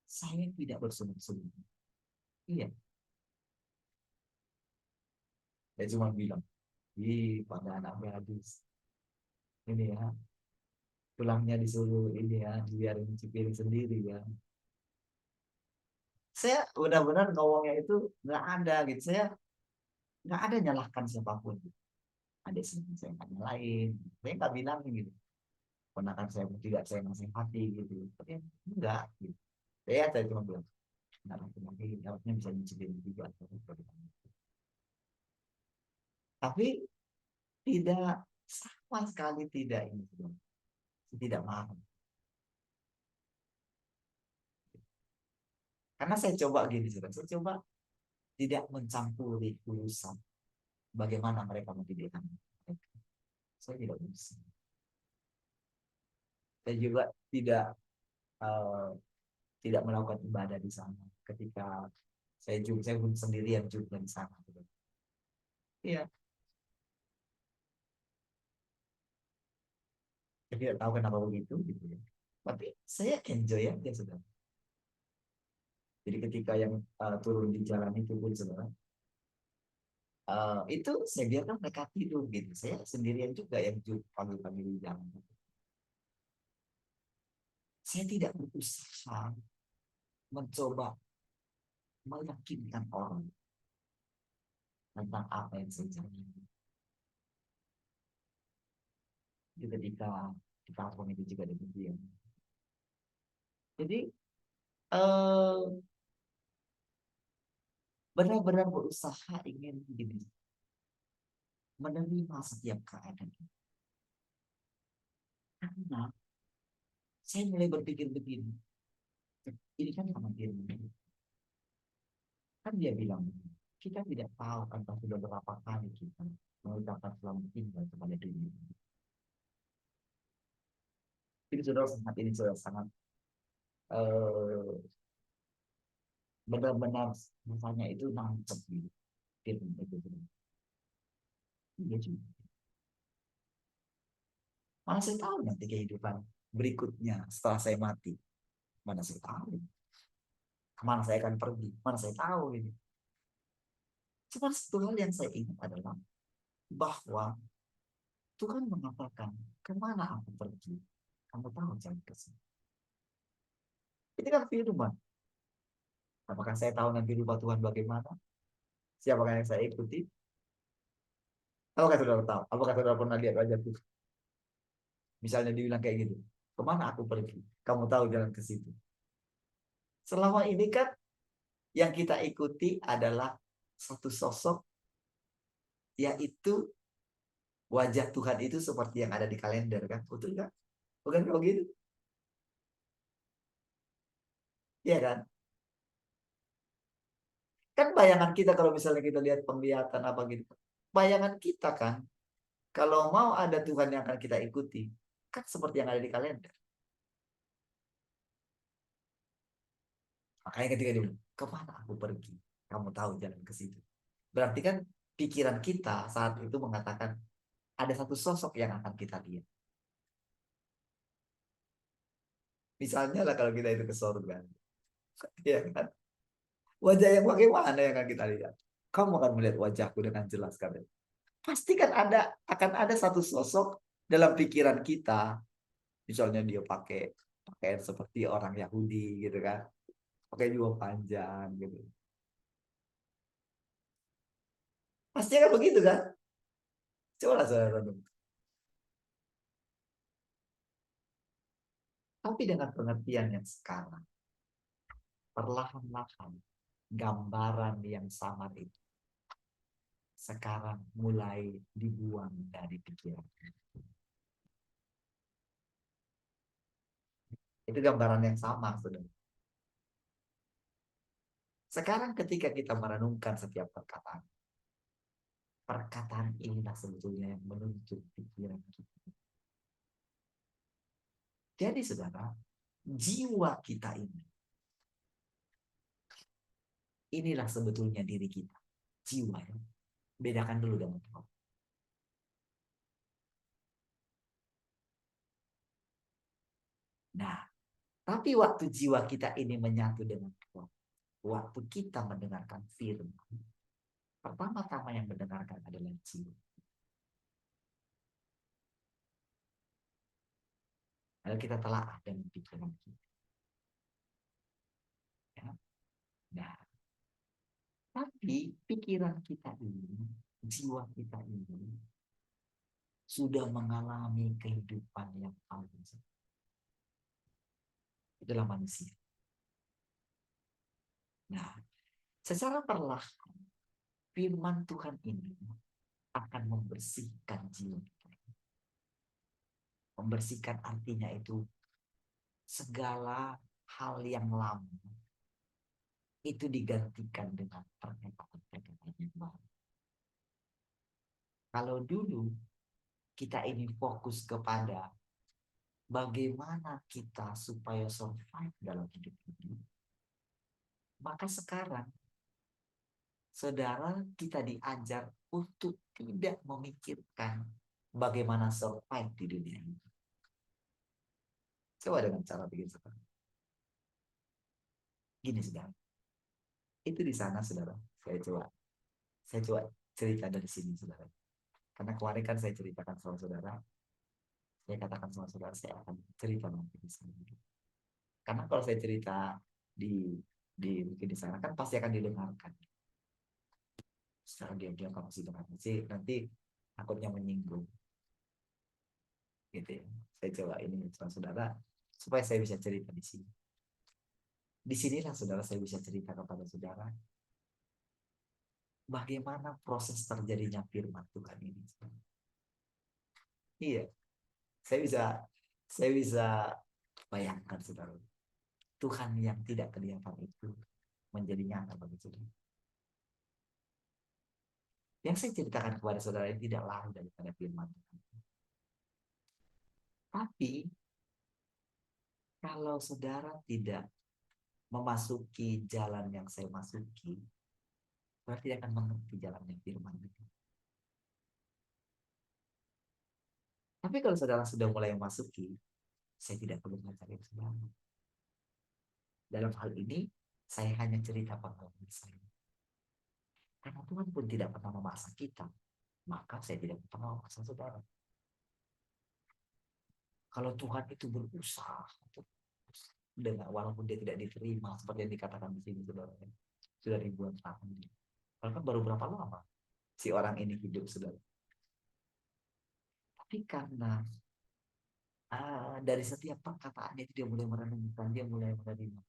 saya tidak bersemangat. Iya, saya cuma bilang, pada anak gadis ini ya tulangnya disuruh ini ya, biar nyuci piring sendiri ya. Saya benar-benar ngomongnya itu nggak ada gitu. Saya nggak ada nyalahkan siapapun. Ada sih saya nggak nyalain. Saya nggak bilang gitu. Ponakan saya tidak saya nasihati gitu. Tapi enggak gitu. Saya cuma bilang nggak laki-laki harusnya bisa nyuci piring juga. Tapi tidak sama sekali tidak ini. Tidak paham. Karena saya coba gini, saya coba tidak mencampuri urusan bagaimana mereka mendidikkan mereka. Saya tidak bisa. Saya juga eh, tidak melakukan ibadah di sana. Ketika saya pun sendirian juga di sana. Iya, saya tidak tahu kenapa begitu gitu ya. Tapi saya enjoy aja sudah. Jadi ketika yang turun di jalan itu pun saudara, itu saya biarkan mereka tidur gitu. Saya sendirian juga yang pagi-pagi di jalan. Saya tidak berusaha mencoba meyakinkan orang tentang apa yang saya jalani. Itu ketika di platform itu juga demikian. Jadi eh, benar-benar berusaha ingin gini, menerima setiap keadaan. Karena saya mulai berpikir begini, ini kan sama diri. Kan dia bilang, kita tidak tahu kan sudah berapa kali kita mengucapkan selamat tinggal kepada diri. Jadi saudara sangat ini saudara sangat eh, benar-benar misalnya itu nancep gitu. Itu. Iya juga. Mana saya tahu nanti kehidupan berikutnya setelah saya mati. Mana saya tahu. Kemana saya akan pergi. Mana saya tahu ini. Cuma satu hal yang saya ingat adalah bahwa Tuhan mengatakan, kemana aku pergi? Kamu tahu jalan ke sini. Ini kan firman. Apakah saya tahu nanti rupa Tuhan bagaimana? Siapakah yang saya ikuti? Apakah saudara tahu? Apakah saudara pernah lihat wajah Tuhan? Misalnya dibilang kayak gitu. Kemana aku pergi? Kamu tahu jalan ke situ. Selama ini kan yang kita ikuti adalah satu sosok, yaitu wajah Tuhan itu seperti yang ada di kalender kan, betul kan? Bukan kalau gitu, ya kan? Kan bayangan kita kalau misalnya kita lihat penglihatan apa gitu, bayangan kita kan, kalau mau ada Tuhan yang akan kita ikuti, kan seperti yang ada di kalender. Makanya ketika dia bilang, kemana aku pergi? Kamu tahu jalan ke situ. Berarti kan pikiran kita saat itu mengatakan ada satu sosok yang akan kita lihat. Misalnya lah kalau kita itu ke surga, ya kan? Wajah yang bagaimana yang akan kita lihat? Kamu akan melihat wajahku dengan jelas kan? Pasti kan akan ada satu sosok dalam pikiran kita. Misalnya dia pakai pakaian seperti orang Yahudi gitu kan, pakai jubah panjang gitu. Pasti kan begitu kan? Coba lah saya renung. Tapi dengan pengertian yang sekarang, perlahan-lahan gambaran yang sama itu sekarang mulai dibuang dari pikiran. Itu gambaran yang sama, saudara. Sekarang ketika kita merenungkan setiap perkataan, perkataan inilah sebetulnya yang menuntut pikiran kita. Jadi saudara, jiwa kita inilah sebetulnya diri kita. Jiwa ya. Bedakan dulu dengan roh. Nah, tapi waktu jiwa kita ini menyatu dengan roh, waktu kita mendengarkan firman, pertama-tama yang mendengarkan adalah jiwa. Lalu kita telah dan pikiran kita. Ya. Nah, tapi pikiran kita ini, jiwa kita ini sudah mengalami kehidupan yang paling sempurna. Itulah manusia. Nah, secara perlahan firman Tuhan ini akan membersihkan jiwa kita. Membersihkan artinya itu segala hal yang lama itu digantikan dengan pernyataan-pernyataan yang baru. Kalau dulu kita ini fokus kepada bagaimana kita supaya survive dalam hidup ini, maka sekarang saudara kita diajar untuk tidak memikirkan bagaimana survive di dunia ini. Coba dengan cara bikin sekarang. Gini saudara. Itu di sana saudara. Saya coba cerita dari sini saudara. Karena kemarin kan saya ceritakan sama saudara. Saya katakan sama saudara saya akan cerita nanti di sini. Karena kalau saya cerita mungkin di sana kan pasti akan didengarkan. Secara diam-diam kamu sih dengarkan sih nanti takutnya menyinggung. Gitu ya. Saya coba ini sama saudara supaya saya bisa cerita di sini. Disinilah saudara saya bisa cerita kepada saudara bagaimana proses terjadinya firman Tuhan ini. Iya, saya bisa bayangkan saudara. Tuhan yang tidak kelihatan itu menjadi nyata bagi saudara. Yang saya ceritakan kepada saudara ini tidak lain daripada firman Tuhan. Tapi kalau saudara tidak memasuki jalan yang saya masuki, saudara tidak akan mengerti jalannya firman itu. Tapi kalau saudara sudah mulai memasuki, saya tidak perlu mencari saudara. Dalam hal ini, saya hanya cerita pengalaman saya. Karena Tuhan pun tidak pernah memaksa kita, maka saya tidak pernah memaksa saudara. Kalau Tuhan itu berusaha dengan walaupun dia tidak diterima seperti yang dikatakan di sini saudara, sudah ribuan tahun. Kalau kan baru berapa lama si orang ini hidup saudara. Tapi karena dari setiap perkataannya itu dia mulai merenungkan, dia mulai menerima.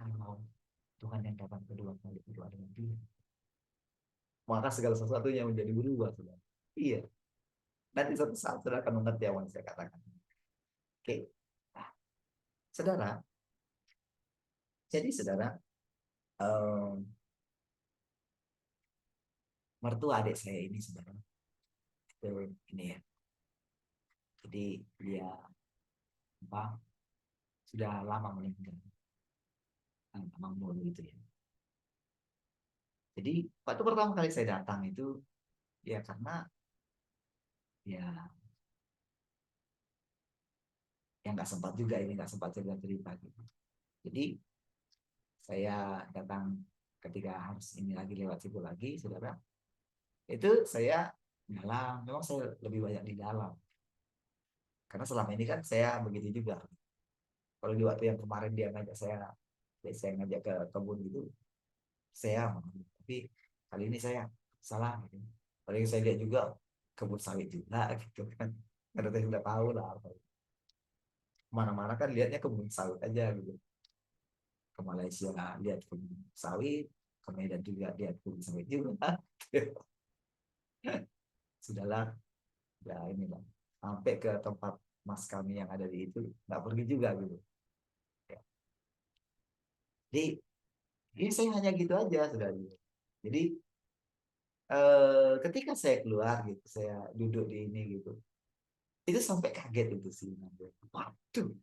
Kalau Tuhan yang datang kedua kali itu adalah dia, maka segala sesuatunya menjadi berubah saudara. Iya. Nanti suatu saat saudara akan mengerti apa yang saya katakan. Oke. Nah, saudara, jadi saudara, mertua adik saya ini saudara, itu ini ya. Jadi dia apa, sudah lama meninggal, Abang Mulu gitu ya. Jadi waktu pertama kali saya datang itu ya karena ya yang nggak sempat juga ini nggak sempat cerita gitu. Jadi saya datang ketika harus ini lagi lewat situ lagi saudara, itu saya dalam memang saya lebih banyak di dalam karena selama ini kan saya begitu juga. Kalau di waktu yang kemarin dia ngajak saya ngajak ke kebun gitu, saya tapi kali ini saya salah gitu. Kali ini saya lihat juga kebun sawit juga gitu kan. Karena saya sudah tahu lah apa. Mana-mana kan lihatnya kebun sawit aja gitu. Ke Malaysia lihat kebun sawit, ke Medan juga lihat kebun sawit juga. Sudahlah, ya ini lah. Sampai ke tempat mas kami yang ada di itu, nggak pergi juga gitu. Ya. Jadi, ini saya hanya gitu aja sudah. Jadi ketika saya keluar gitu, saya duduk di ini gitu, itu sampai kaget itu sih. Waduh,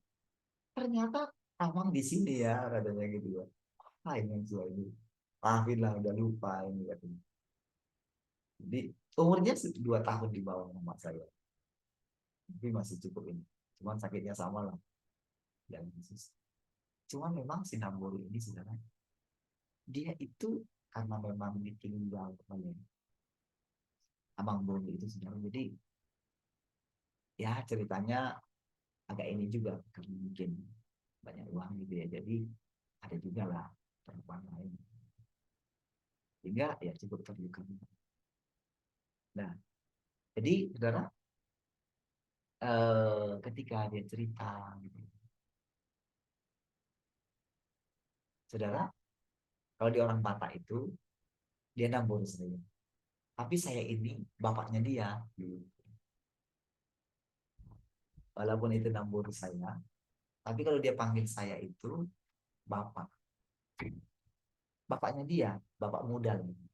ternyata Amang di sini ya katanya gitu ya. Ah ini yang jual ini. Maafin lah udah lupa ini katanya. Jadi umurnya 2 tahun di bawah mama saya, tapi masih cukup ini. Cuman sakitnya sama lah, dan khusus. Cuman memang si Nambori ini sebenarnya dia itu karena memang ditinggal oleh Abang Boni itu sebenarnya. Jadi ya ceritanya agak ini juga karena mungkin banyak uang gitu ya. Jadi ada juga lah perempuan lain. Sehingga ya cukup terbuka. Nah, jadi saudara ketika dia cerita gitu, saudara, kalau di orang Batak itu dia nambur saya, tapi saya ini bapaknya dia gitu. Walaupun itu nambur saya, tapi kalau dia panggil saya itu bapak, bapaknya dia, bapak muda gitu.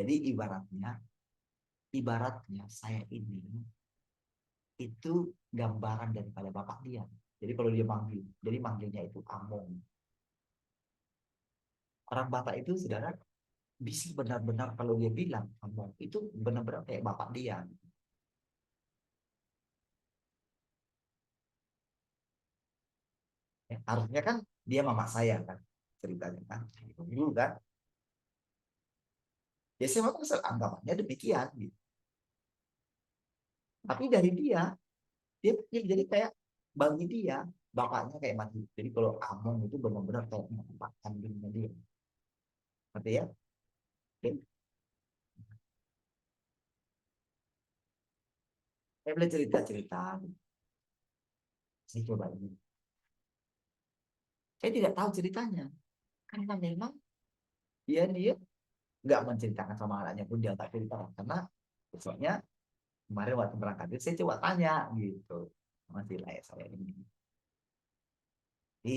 Jadi ibaratnya saya ini itu gambaran daripada bapak dia. Jadi kalau dia manggil, jadi manggilnya itu Among. Orang Batak itu saudara bisa benar-benar kalau dia bilang Among itu benar-benar kayak bapak dia. Ya, harusnya kan dia mama saya kan ceritanya kan dulu kan. Ya saya memang anggapannya demikian gitu. Tapi dari dia jadi kayak bagi dia bapaknya kayak mati. Jadi kalau Among itu benar-benar kayak bapak kandungnya dia. Ngerti ya? Oke. Saya boleh cerita-cerita. Saya coba ini. Saya tidak tahu ceritanya. Karena memang dia nggak menceritakan sama anaknya pun dia tak cerita. Karena besoknya kemarin waktu berangkat saya coba tanya gitu. Masih lah ya saya ini. Jadi,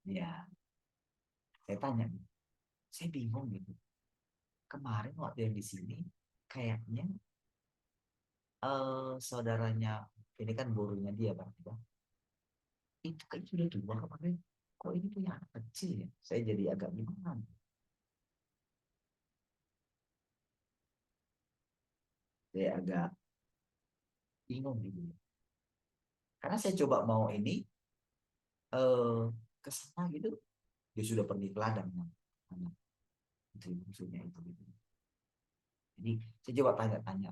ya saya tanya. Saya bingung gitu. Kemarin waktu yang di sini, kayaknya saudaranya, ini kan gurunya dia Bang. Itu kan sudah tua kemarin. Kok ini punya anak kecil ya? Saya jadi agak bingung. Saya agak bingung gitu. Karena saya coba mau ini ke sana gitu, dia sudah pergi ke ladang. Itu maksudnya itu gitu. Jadi saya coba tanya-tanya.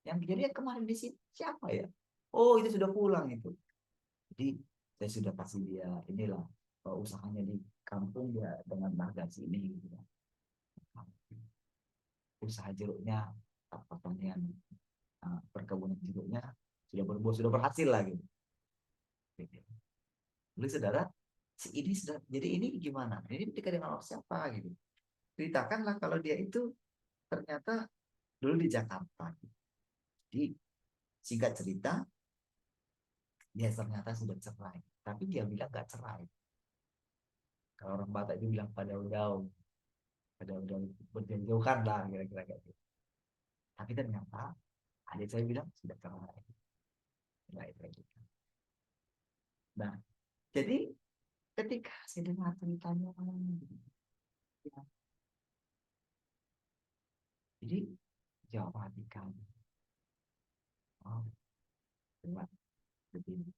Yang kejadian kemarin di sini siapa ya? Oh itu sudah pulang itu. Jadi saya sudah kasih dia inilah usahanya di kampung dia dengan harga sini gitu. Usaha jeruknya pertanian perkebunan jeruknya sudah berhasil lah gitu. Lalu saudara, ini sudah jadi ini gimana? Ini dekat dengan orang siapa gitu? Ceritakanlah kalau dia itu ternyata dulu di Jakarta. Jadi singkat cerita dia ternyata sudah cerai. Tapi dia bilang gak cerai. Kalau orang Batak itu bilang pada udah berjauhan lah kira-kira kayak gitu. Tapi ternyata adik saya bilang sudah cerai. Nah, itu kayak gitu. Nah, jadi ketika saya dengar ceritanya, ya, jadi jawab hati kami. Oh, benar, begini.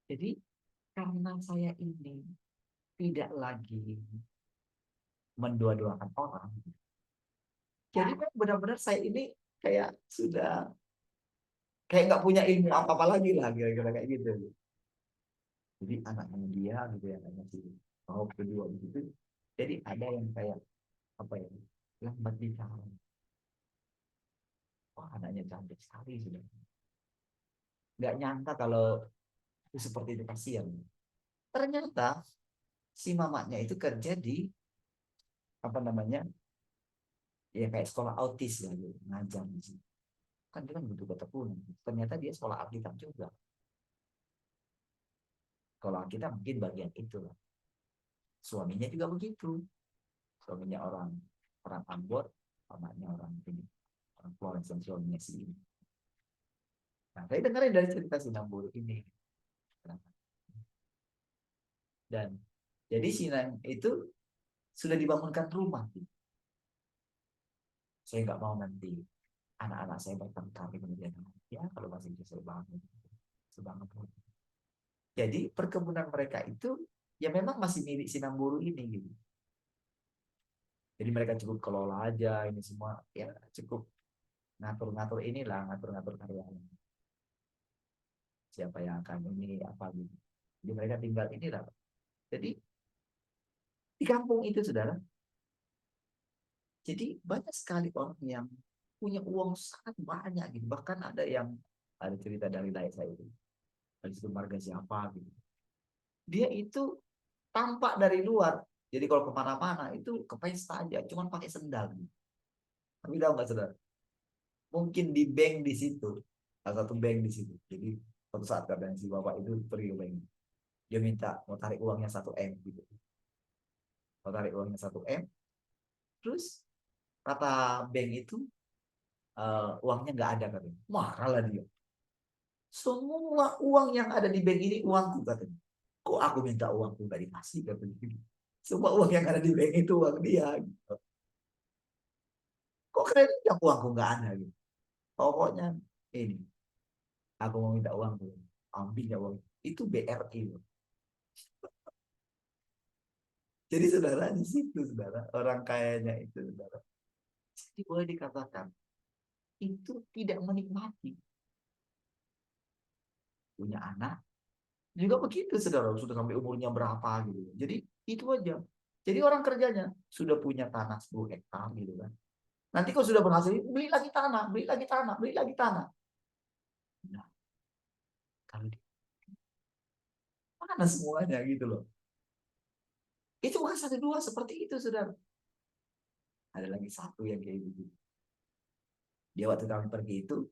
Jadi karena saya ini tidak lagi mendua-duakan orang, jadi benar-benar saya ini kayak sudah kayak nggak punya ilmu apa-apa lagi lah kira-kira kayak gitu. Jadi anaknya dia gitu ya, anaknya si kedua begitu. Jadi ada yang kayak apa ya, lambat bicara. Wah anaknya cantik sekali sudah. Nggak nyangka kalau itu seperti itu kasihan. Ternyata si mamanya itu kerja di apa namanya ya kayak sekolah autis ya gitu, ngajar di situ. Kan dia kan butuh ketekunan. Ternyata dia sekolah Alkitab juga. Kalau kita mungkin bagian itu lah. Suaminya juga begitu. Suaminya orang orang Ambon, anaknya orang ini, orang Florence dan suaminya si ini. Nah, saya dengerin dari cerita Sinambulu ini. Dan jadi Sinan itu sudah dibangunkan rumah. Saya nggak mau nanti anak-anak saya bertengkar kemudian ya kalau masih bisa saya bangun, sebangun. Jadi perkebunan mereka itu ya memang masih milik Sinambulu ini gitu. Jadi mereka cukup kelola aja ini semua ya cukup ngatur-ngatur inilah, ngatur-ngatur karyawan. Siapa yang akan ini apa gitu. Jadi mereka tinggal inilah. Jadi di kampung itu saudara, jadi banyak sekali orang yang punya uang sangat banyak gitu. Bahkan ada cerita dari lain saya itu. Dari situ marga siapa gitu. Dia itu tampak dari luar. Jadi kalau kemana-mana itu ke pesta aja, cuman pakai sendal. Gitu. Tapi tahu nggak saudara? Mungkin di bank di situ, salah satu bank di situ. Jadi suatu saat kadang si bapak itu pergi ke bank. Dia minta mau tarik uangnya 1 M gitu. Mau tarik uangnya 1 M, terus kata bank itu uangnya nggak ada katanya. Marahlah dia. Semua uang yang ada di bank ini uangku katanya. Kok aku minta uangku nggak dikasih katanya. Semua uang yang ada di bank itu uang dia. Gitu. Kok keren yang uangku nggak ada gitu. Pokoknya ini aku mau minta uangku. Ambilnya uang. Itu BRI loh. Jadi saudara di situ saudara orang kayanya itu saudara. Jadi boleh dikatakan itu tidak menikmati punya anak juga begitu saudara sudah sampai umurnya berapa gitu. Jadi itu aja. Jadi orang kerjanya sudah punya tanah 10 hektar gitu kan. Nanti kalau sudah berhasil beli lagi tanah, beli lagi tanah, beli lagi tanah. Nah, kalau di mana semuanya gitu loh. Itu bukan 1 2 seperti itu saudara. Ada lagi satu yang kayak gitu. Dia waktu kami pergi itu,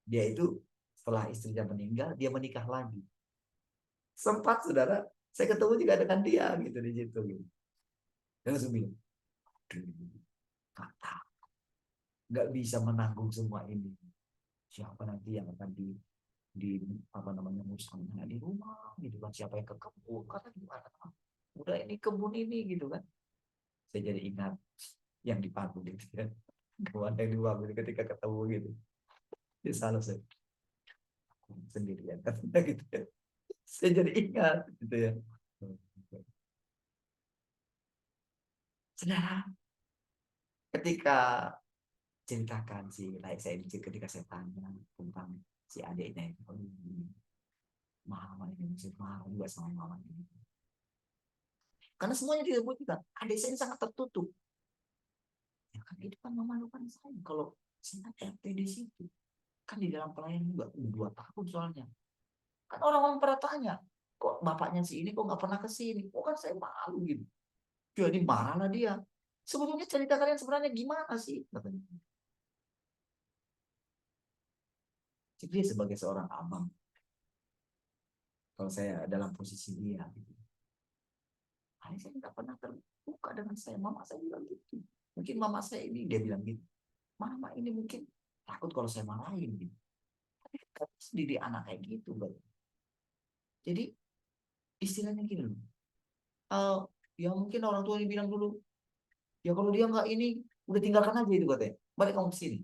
dia itu setelah istrinya meninggal, dia menikah lagi. Sempat saudara, saya ketemu juga dengan dia gitu di situ. Gitu. Dan langsung bilang, kata nggak bisa menanggung semua ini. Siapa nanti yang akan di apa namanya musangnya di rumah gitu kan? Siapa yang ke kebun? Kata gimana? Udah ini kebun ini gitu kan? Saya jadi ingat yang di Palu gitu kan. Kawan yang di Palu ketika ketemu gitu, dia salah saya sendirian katanya gitu ya. Saya jadi ingat gitu ya. Saudara, ketika ceritakan si like saya ketika saya tanya tentang si adiknya itu, mama ini masih marah juga sama mama ini. Karena semuanya disebutkan, adik saya ini sangat tertutup. Ya kan itu kan memalukan saya. Kalau saya RT di situ, kan di dalam pelayanan juga 2 tahun soalnya. Kan orang-orang pernah tanya, kok bapaknya si ini kok nggak pernah ke sini? Kok kan saya malu gitu. Jadi marahlah dia. Sebetulnya cerita kalian sebenarnya gimana sih? Katanya. Jadi dia sebagai seorang abang, kalau saya dalam posisi dia, gitu. Saya nggak pernah terbuka dengan saya. Mama saya bilang gitu. Mungkin mama saya ini dia bilang gitu. Mama ini mungkin takut kalau saya marahin gitu. Tapi kan sendiri anak kayak gitu, Bang. Jadi istilahnya gini loh. Ya mungkin orang tua ini bilang dulu, ya kalau dia nggak ini, udah tinggalkan aja itu katanya. Balik kamu ke sini.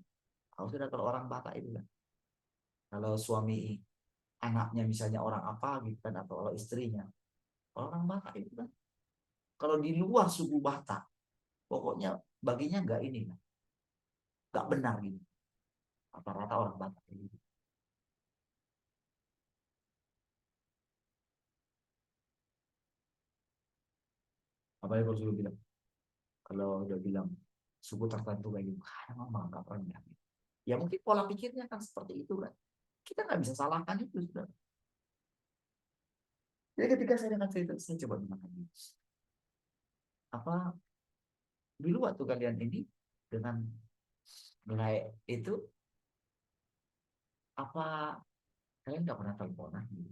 Kalau sudah kalau orang Batak itu kan, kalau suami anaknya misalnya orang apa gitu kan, atau kalau istrinya, kalau orang Batak itu kan, kalau di luar suku Batak, pokoknya baginya nggak ini, nggak benar gitu. Rata-rata orang Batak gitu. Apalagi kalau sudah bilang, kalau udah bilang suku tertentu kayak gitu, mama nggak pernah. Ya mungkin pola pikirnya kan seperti itu kan. Kita nggak bisa salahkan itu sudah. Jadi ketika saya dengar cerita, saya coba memahami. Apa dulu waktu kalian ini dengan mulai itu apa kalian nggak pernah teleponan gitu?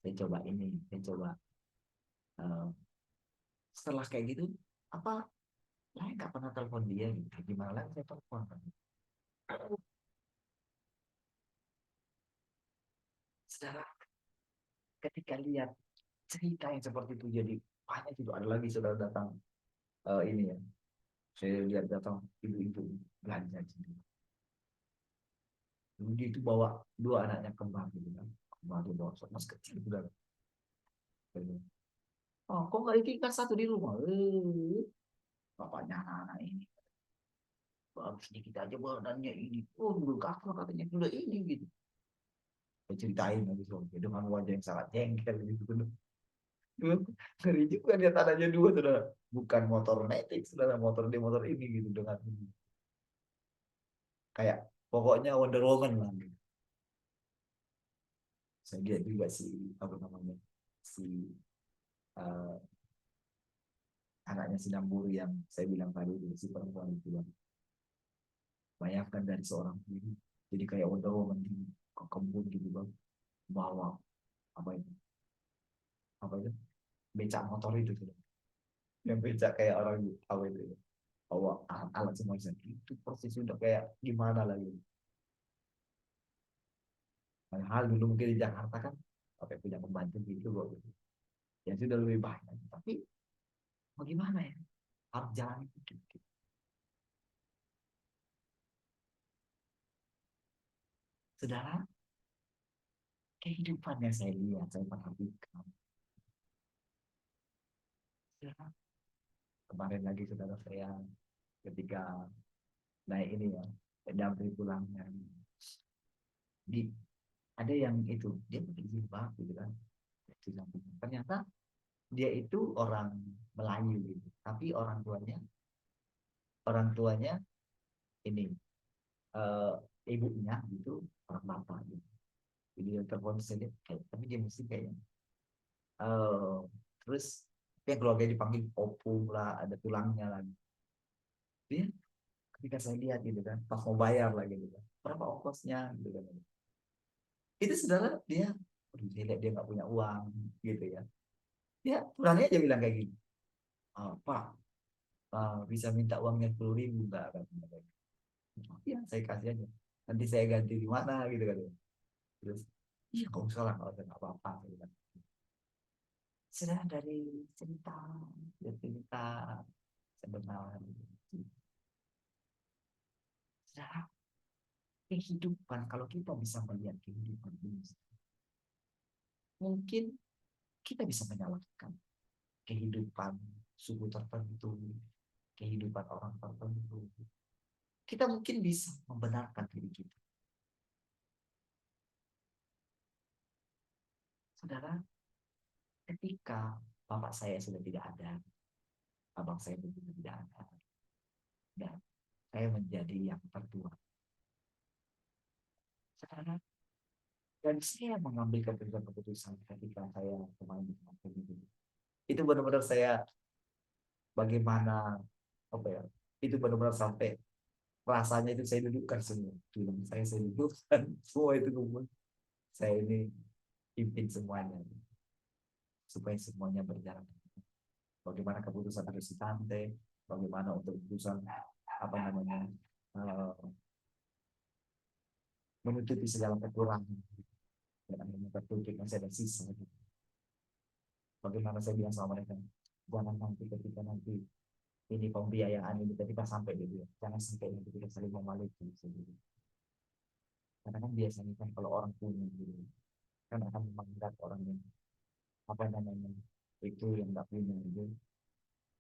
Saya coba eh, setelah kayak gitu apa saya nggak pernah telepon dia gitu. Gimana lagi saya telepon kan? Saudara, ketika lihat cerita yang seperti itu jadi banyak itu ada lagi saudara datang ini ya. Saya lihat datang ibu-ibu belanja gitu. Dia itu bawa 2 anaknya kembar gitu kan. Kembar itu bawa masih kecil saudara. Oh, kok nggak ikan satu di rumah? bapaknya anak-anak ini. Harusnya kita aja badannya ini. Oh, dulu kakak katanya udah ini gitu. Saya ceritain lagi soalnya dengan wajah yang sangat jengkel gitu. Ngeri juga dia tanahnya dua, saudara. Bukan motor metik, saudara, motor dia motor ini gitu dengan ini. Kayak pokoknya Wonder Woman lah. Gitu. Saya lihat juga si apa namanya si eh, anaknya si Namburi yang saya bilang tadi, si perempuan itu bang. Bayangkan dari seorang diri jadi kayak Wonder Woman di ke kebun gitu bang, bawa apa itu becak motor itu tuh, yang becak kayak orang apa itu ya, bawa alat semua itu persis udah kayak gimana lagi. Hal dulu mungkin di Jakarta kan pakai punya pembantu gitu kok gitu. Ya sudah lebih banyak, tapi bagaimana ya, harus jalan itu gitu. Saudara, kehidupan yang saya lihat, saya perhatikan. Saudara, kemarin lagi saudara saya ketika naik ini ya, damping pulangnya di ada yang itu dia pakai jilbab gitu kan. Ternyata dia itu orang Melayu gitu, tapi orang tuanya ini eh, ibunya gitu orang Batak gitu. Jadi dia telepon saya lihat, kayak tapi dia mesti kayaknya eh terus yang keluarga dipanggil opung lah, ada tulangnya lagi. Dia ketika saya lihat gitu kan, pas mau bayar lagi gitu kan, berapa ongkosnya gitu kan. Itu saudara dia, aduh, dia lihat dia nggak punya uang gitu ya. Dia berani aja bilang kayak gini, Pak, bisa minta uangnya 10.000 nggak kan? Ya saya kasih aja. Nanti saya ganti di mana gitu kan. Terus, iya kok salah kalau saya nggak apa-apa. Gitu kan. Sudah dari cerita sebenarnya. Sudah kehidupan, kalau kita bisa melihat kehidupan ini, mungkin kita bisa menyalahkan kehidupan suku tertentu, kehidupan orang tertentu. Kita mungkin bisa membenarkan diri kita. Saudara, ketika bapak saya sudah tidak ada, abang saya juga tidak ada, dan saya menjadi yang tertua. Saudara, dan saya mengambil keputusan ketika saya kemarin itu. Itu benar-benar saya bagaimana apa ya? Itu benar-benar sampai rasanya itu saya dudukkan semua. Film saya dudukkan semua itu kumpul. Saya ini pimpin semuanya supaya semuanya berjalan. Bagaimana keputusan harus ditantai, bagaimana untuk keputusan apa namanya menutupi segala kekurangan dan akhirnya tertutup masih ada sisa. Bagaimana saya bilang sama mereka, jangan nanti ketika nanti ini pembiayaan ini ketika sampai gitu ya, jangan sampai nanti kita saling memiliki gitu. Karena kan biasanya kan kalau orang punya gitu, kan akan menganggap orang yang apa namanya itu yang nggak punya gitu,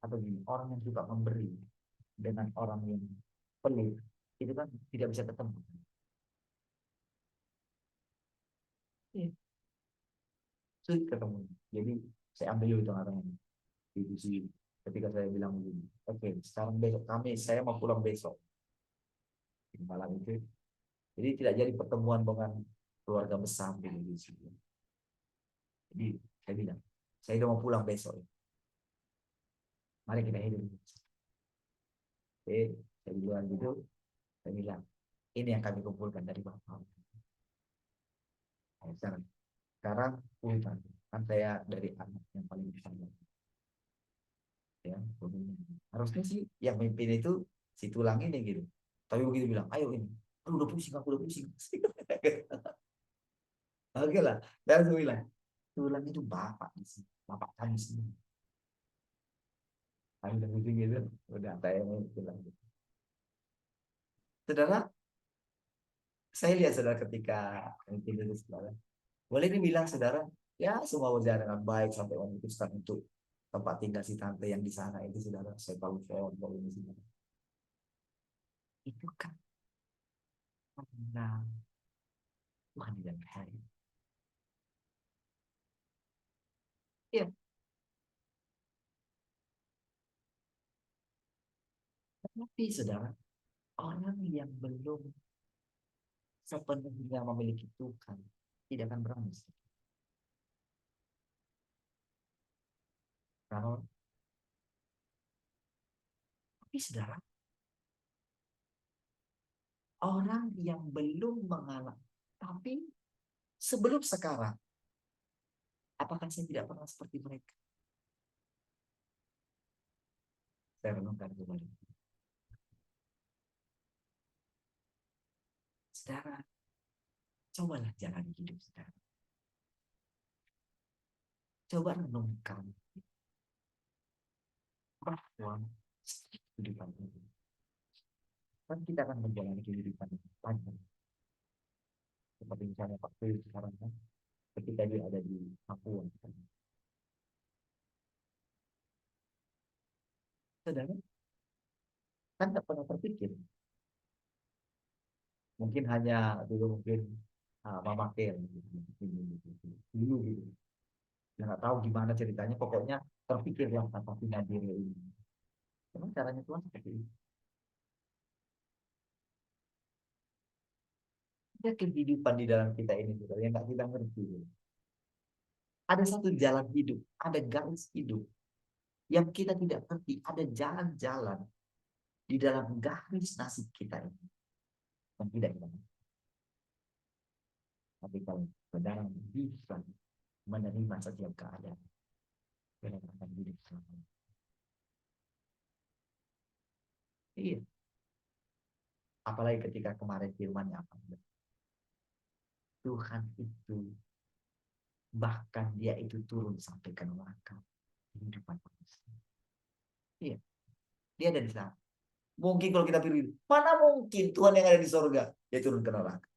atau gini, orang yang suka memberi dengan orang yang pelit itu kan tidak bisa ketemu. Iya, sulit ketemu. Jadi saya ambil itu tengah-tengah di sini. Ketika saya bilang begini, oke, sekarang besok saya mau pulang besok di malam itu. Jadi tidak jadi pertemuan dengan keluarga besar di sini. Jadi saya bilang, saya udah mau pulang besok. Mari kita hidup. Oke, saya bilang gitu. Saya bilang, ini yang kami kumpulkan dari Bapak. Nah, sekarang kan saya dari anak yang paling besar. Ya, harusnya sih yang mimpin itu si tulang ini gitu. Tapi begitu bilang, ayo ini, aku udah pusing. Oke lah, dan saya bilang, tulang itu bapak di sini, bapak kami semua. Kami udah pusing gitu, udah saya bilang gitu. Saudara, saya lihat saudara ketika mimpin itu saudara, boleh dibilang saudara, ya semua berjalan dengan baik sampai memutuskan untuk tempat tinggal si tante yang di sana itu saudara, saya tahu saya ini saudara. Itu kan karena Tuhan di dalam saya. Iya, tapi saudara, orang yang belum sepenuhnya memiliki Tuhan tidak akan berani. Kalau tapi saudara, orang yang belum mengalami, tapi sebelum sekarang, apakah saya tidak pernah seperti mereka? Saya renungkan kembali. Saudara, cobalah jalani hidup saudara. Coba renungkan bahwa kehidupan ini kan kita akan menjalani kehidupan yang panjang. Seperti misalnya Pak Phil sekarang kan, ketika dia ada di Papua. Saudara, kan tak pernah terpikir. Mungkin hanya dulu mungkin Mama Kel gitu. Dulu gitu. Ya nggak tahu gimana ceritanya, pokoknya terpikir yang kata Vina diri ini. Memang caranya Tuhan seperti itu. Ada kehidupan di dalam kita ini juga yang nggak kita ngerti. Ada satu jalan hidup, ada garis hidup yang kita tidak ngerti. Ada jalan-jalan di dalam garis nasib kita ini yang tidak kita ngerti. Tapi kalau saudara bisa menerima setiap keadaan, saudara akan hidup selama. Iya. Apalagi ketika kemarin firman-Nya apa? Tuhan itu bahkan dia itu turun sampai ke neraka kehidupan manusia. Iya, dia ada di sana. Mungkin kalau kita pilih, mana mungkin Tuhan yang ada di sorga dia turun ke neraka.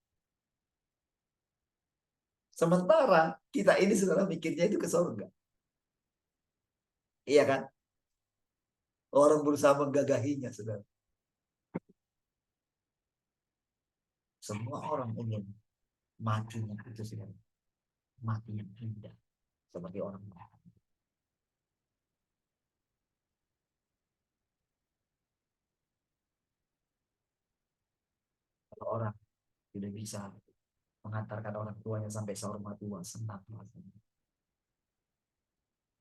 Sementara kita ini saudara mikirnya itu ke sorga. Iya kan? Orang berusaha menggagahinya, saudara. Semua orang ingin matinya itu saudara. Mati yang indah sebagai orang baik. Kalau orang tidak bisa mengantarkan orang tuanya sampai sorga tua, senang rasanya.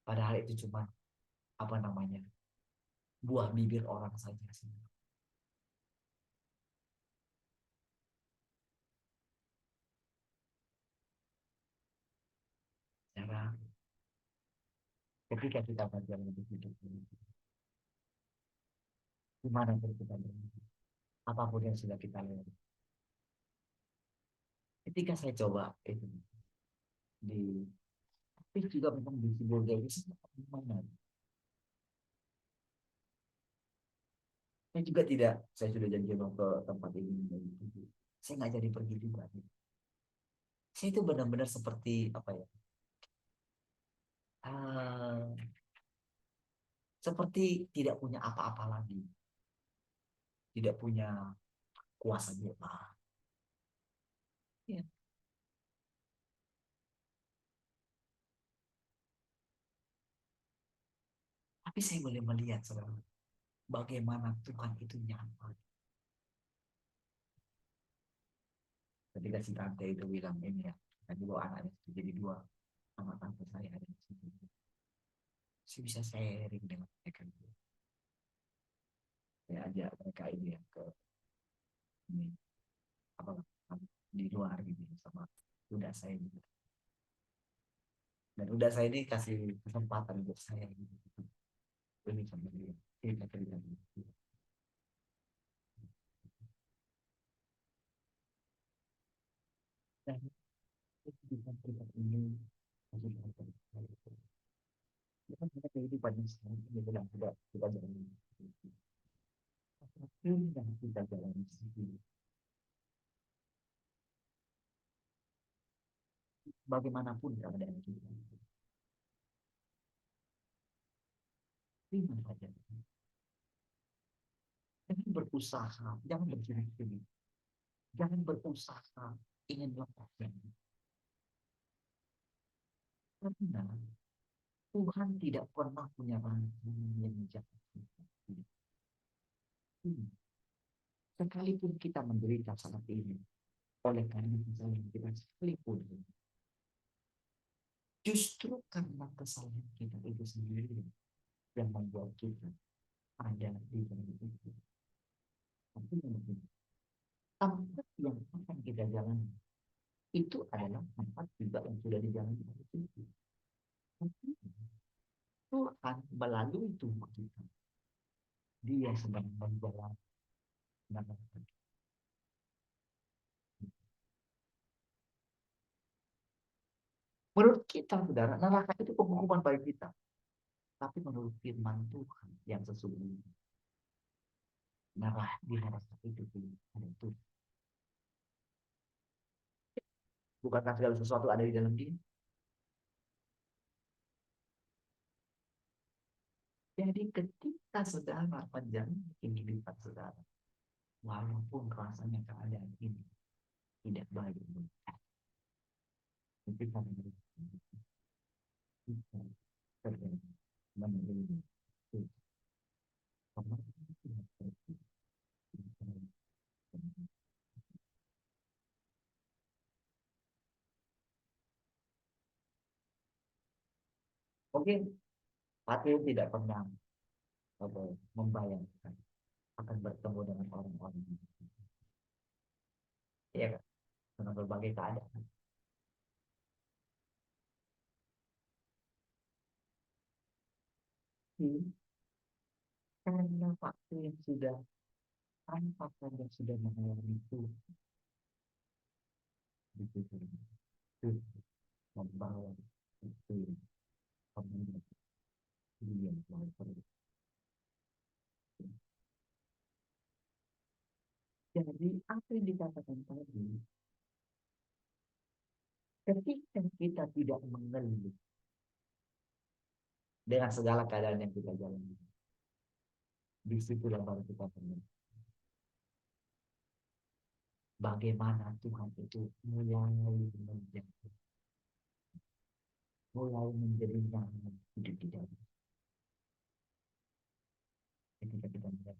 Padahal itu cuma apa namanya, buah bibir orang saja. Cara ketika kita berjalan hidup ini, gimana kita berjalan, apapun yang sudah kita lewati. Ketika saya coba itu di, tapi juga memang di Sibolga ini mana? Saya juga tidak, saya sudah janji mau ke tempat ini. Saya nggak jadi pergi juga. Saya itu benar-benar seperti apa ya? Ah, seperti tidak punya apa-apa lagi, tidak punya kuasa doa. Ya. Tapi saya boleh melihat, saudara, bagaimana Tuhan itu nyaman. Ketika si tante itu bilang ini ya, dan dua anaknya jadi dua sama tante saya ada di situ. Saya bisa sharing dengan mereka. Saya ajak mereka ini ya ke ini, apa di luar gitu sama udah saya gitu. Dan udah saya ini kasih kesempatan untuk saya gitu. Ini sama dia. Kita cerita gitu. Dan kehidupan kita ini masih banyak. Kita punya kehidupan yang sekarang ini bilang tidak kita jalani. Apapun yang kita jalani sendiri. Bagaimanapun keadaan kita. terima saja. Jangan berusaha, jangan berjudi, jangan berusaha ingin lepaskan. Karena Tuhan tidak pernah punya rancangan yang jahat. Sekalipun kita menderita saat ini, oleh karena kesalahan kita sekalipun, justru karena kesalahan kita itu sendiri yang membuat kita ada di dalam itu. Tapi tempat yang akan kita jalani itu adalah tempat juga yang sudah dijalani oleh Tuhan. Tuhan melalui tubuh kita, Dia sedang menjalankan. Menurut kita, saudara, neraka itu penghukuman bagi kita. Tapi menurut firman Tuhan yang sesungguhnya, di neraka itu ada Tuhan. Bukankah segala sesuatu ada di dalam dia? Jadi ketika saudara menjalani kehidupan saudara, walaupun rasanya keadaan ini tidak baik, ketika terjadi menerima Oke, hati tidak pernah membayangkan akan bertemu dengan orang-orang, ya kan, dengan berbagai keadaan. Karena waktu yang sudah tanpa saja sudah mengalami itu membawa itu jadi apa yang dikatakan tadi, ketika kita tidak mengeluh dengan segala keadaan yang kita jalani, disitulah baru kita mengerti bagaimana Tuhan itu mulai menjadi nyaman hidup di dalam. Ketika kita melihat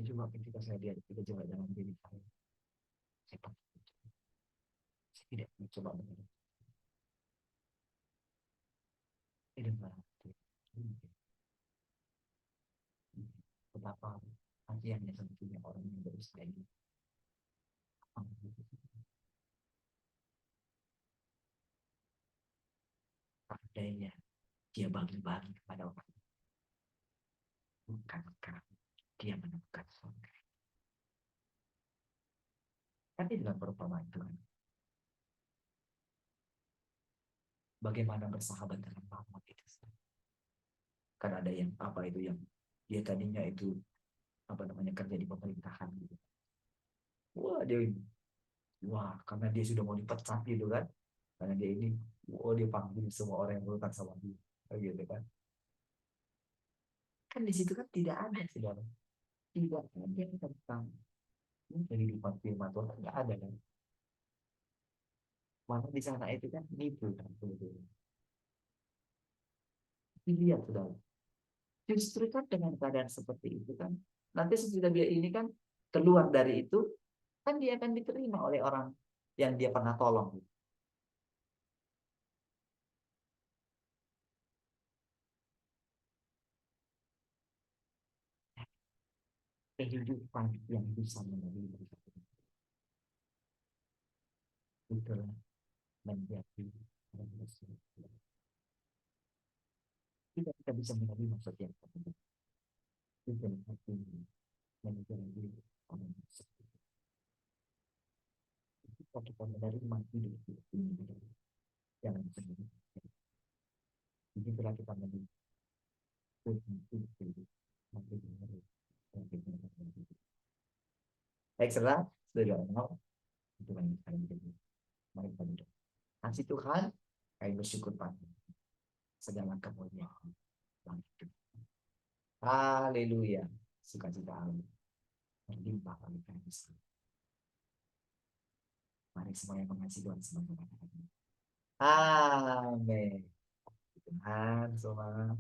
coba ketika saya lihat kita coba dalam diri saya tidak mencoba mengerti betapa kasihannya sebetulnya orang yang berusaha ini. Adanya dia bagi-bagi kepada orang, bukan karena dia menemukan surga, tapi dalam perumpamaan Tuhan. Bagaimana bersahabat dengan Muhammad itu? Kan ada yang apa itu yang dia tadinya itu apa namanya kerja di pemerintahan gitu. Wah karena dia sudah mau dipecat gitu kan, karena dia ini dia panggil semua orang yang berurusan sama dia gitu kan. Kan di situ kan tidak ada saudara, tidak ada tentang kehidupan firman Tuhan, nggak ada kan. Mana di sana itu kan nipu kan sebetulnya. Lihat saudara, justru kan dengan keadaan seperti itu kan, nanti sesudah dia ini kan keluar dari itu, kan dia akan diterima oleh orang yang dia pernah tolong. Kehidupan yang bisa menerima itulah menjadi manusia. Tidak kita bisa menerima setiap itu artinya menjadi orang seperti itu. Ketika kita menerima hidup ini jangan sendiri. Disitulah kita menerima Tuhan itu serah, saudara mau. Tuhan kami berdua. Mari kita berdoa. Kasih Tuhan, kami bersyukur pada segala kemuliaan dalam hidup. Haleluya. Sukacita Allah berlimpah bagi kami semua. Mari semua yang mengasihi Tuhan semoga berkata. Amin. Tuhan semua.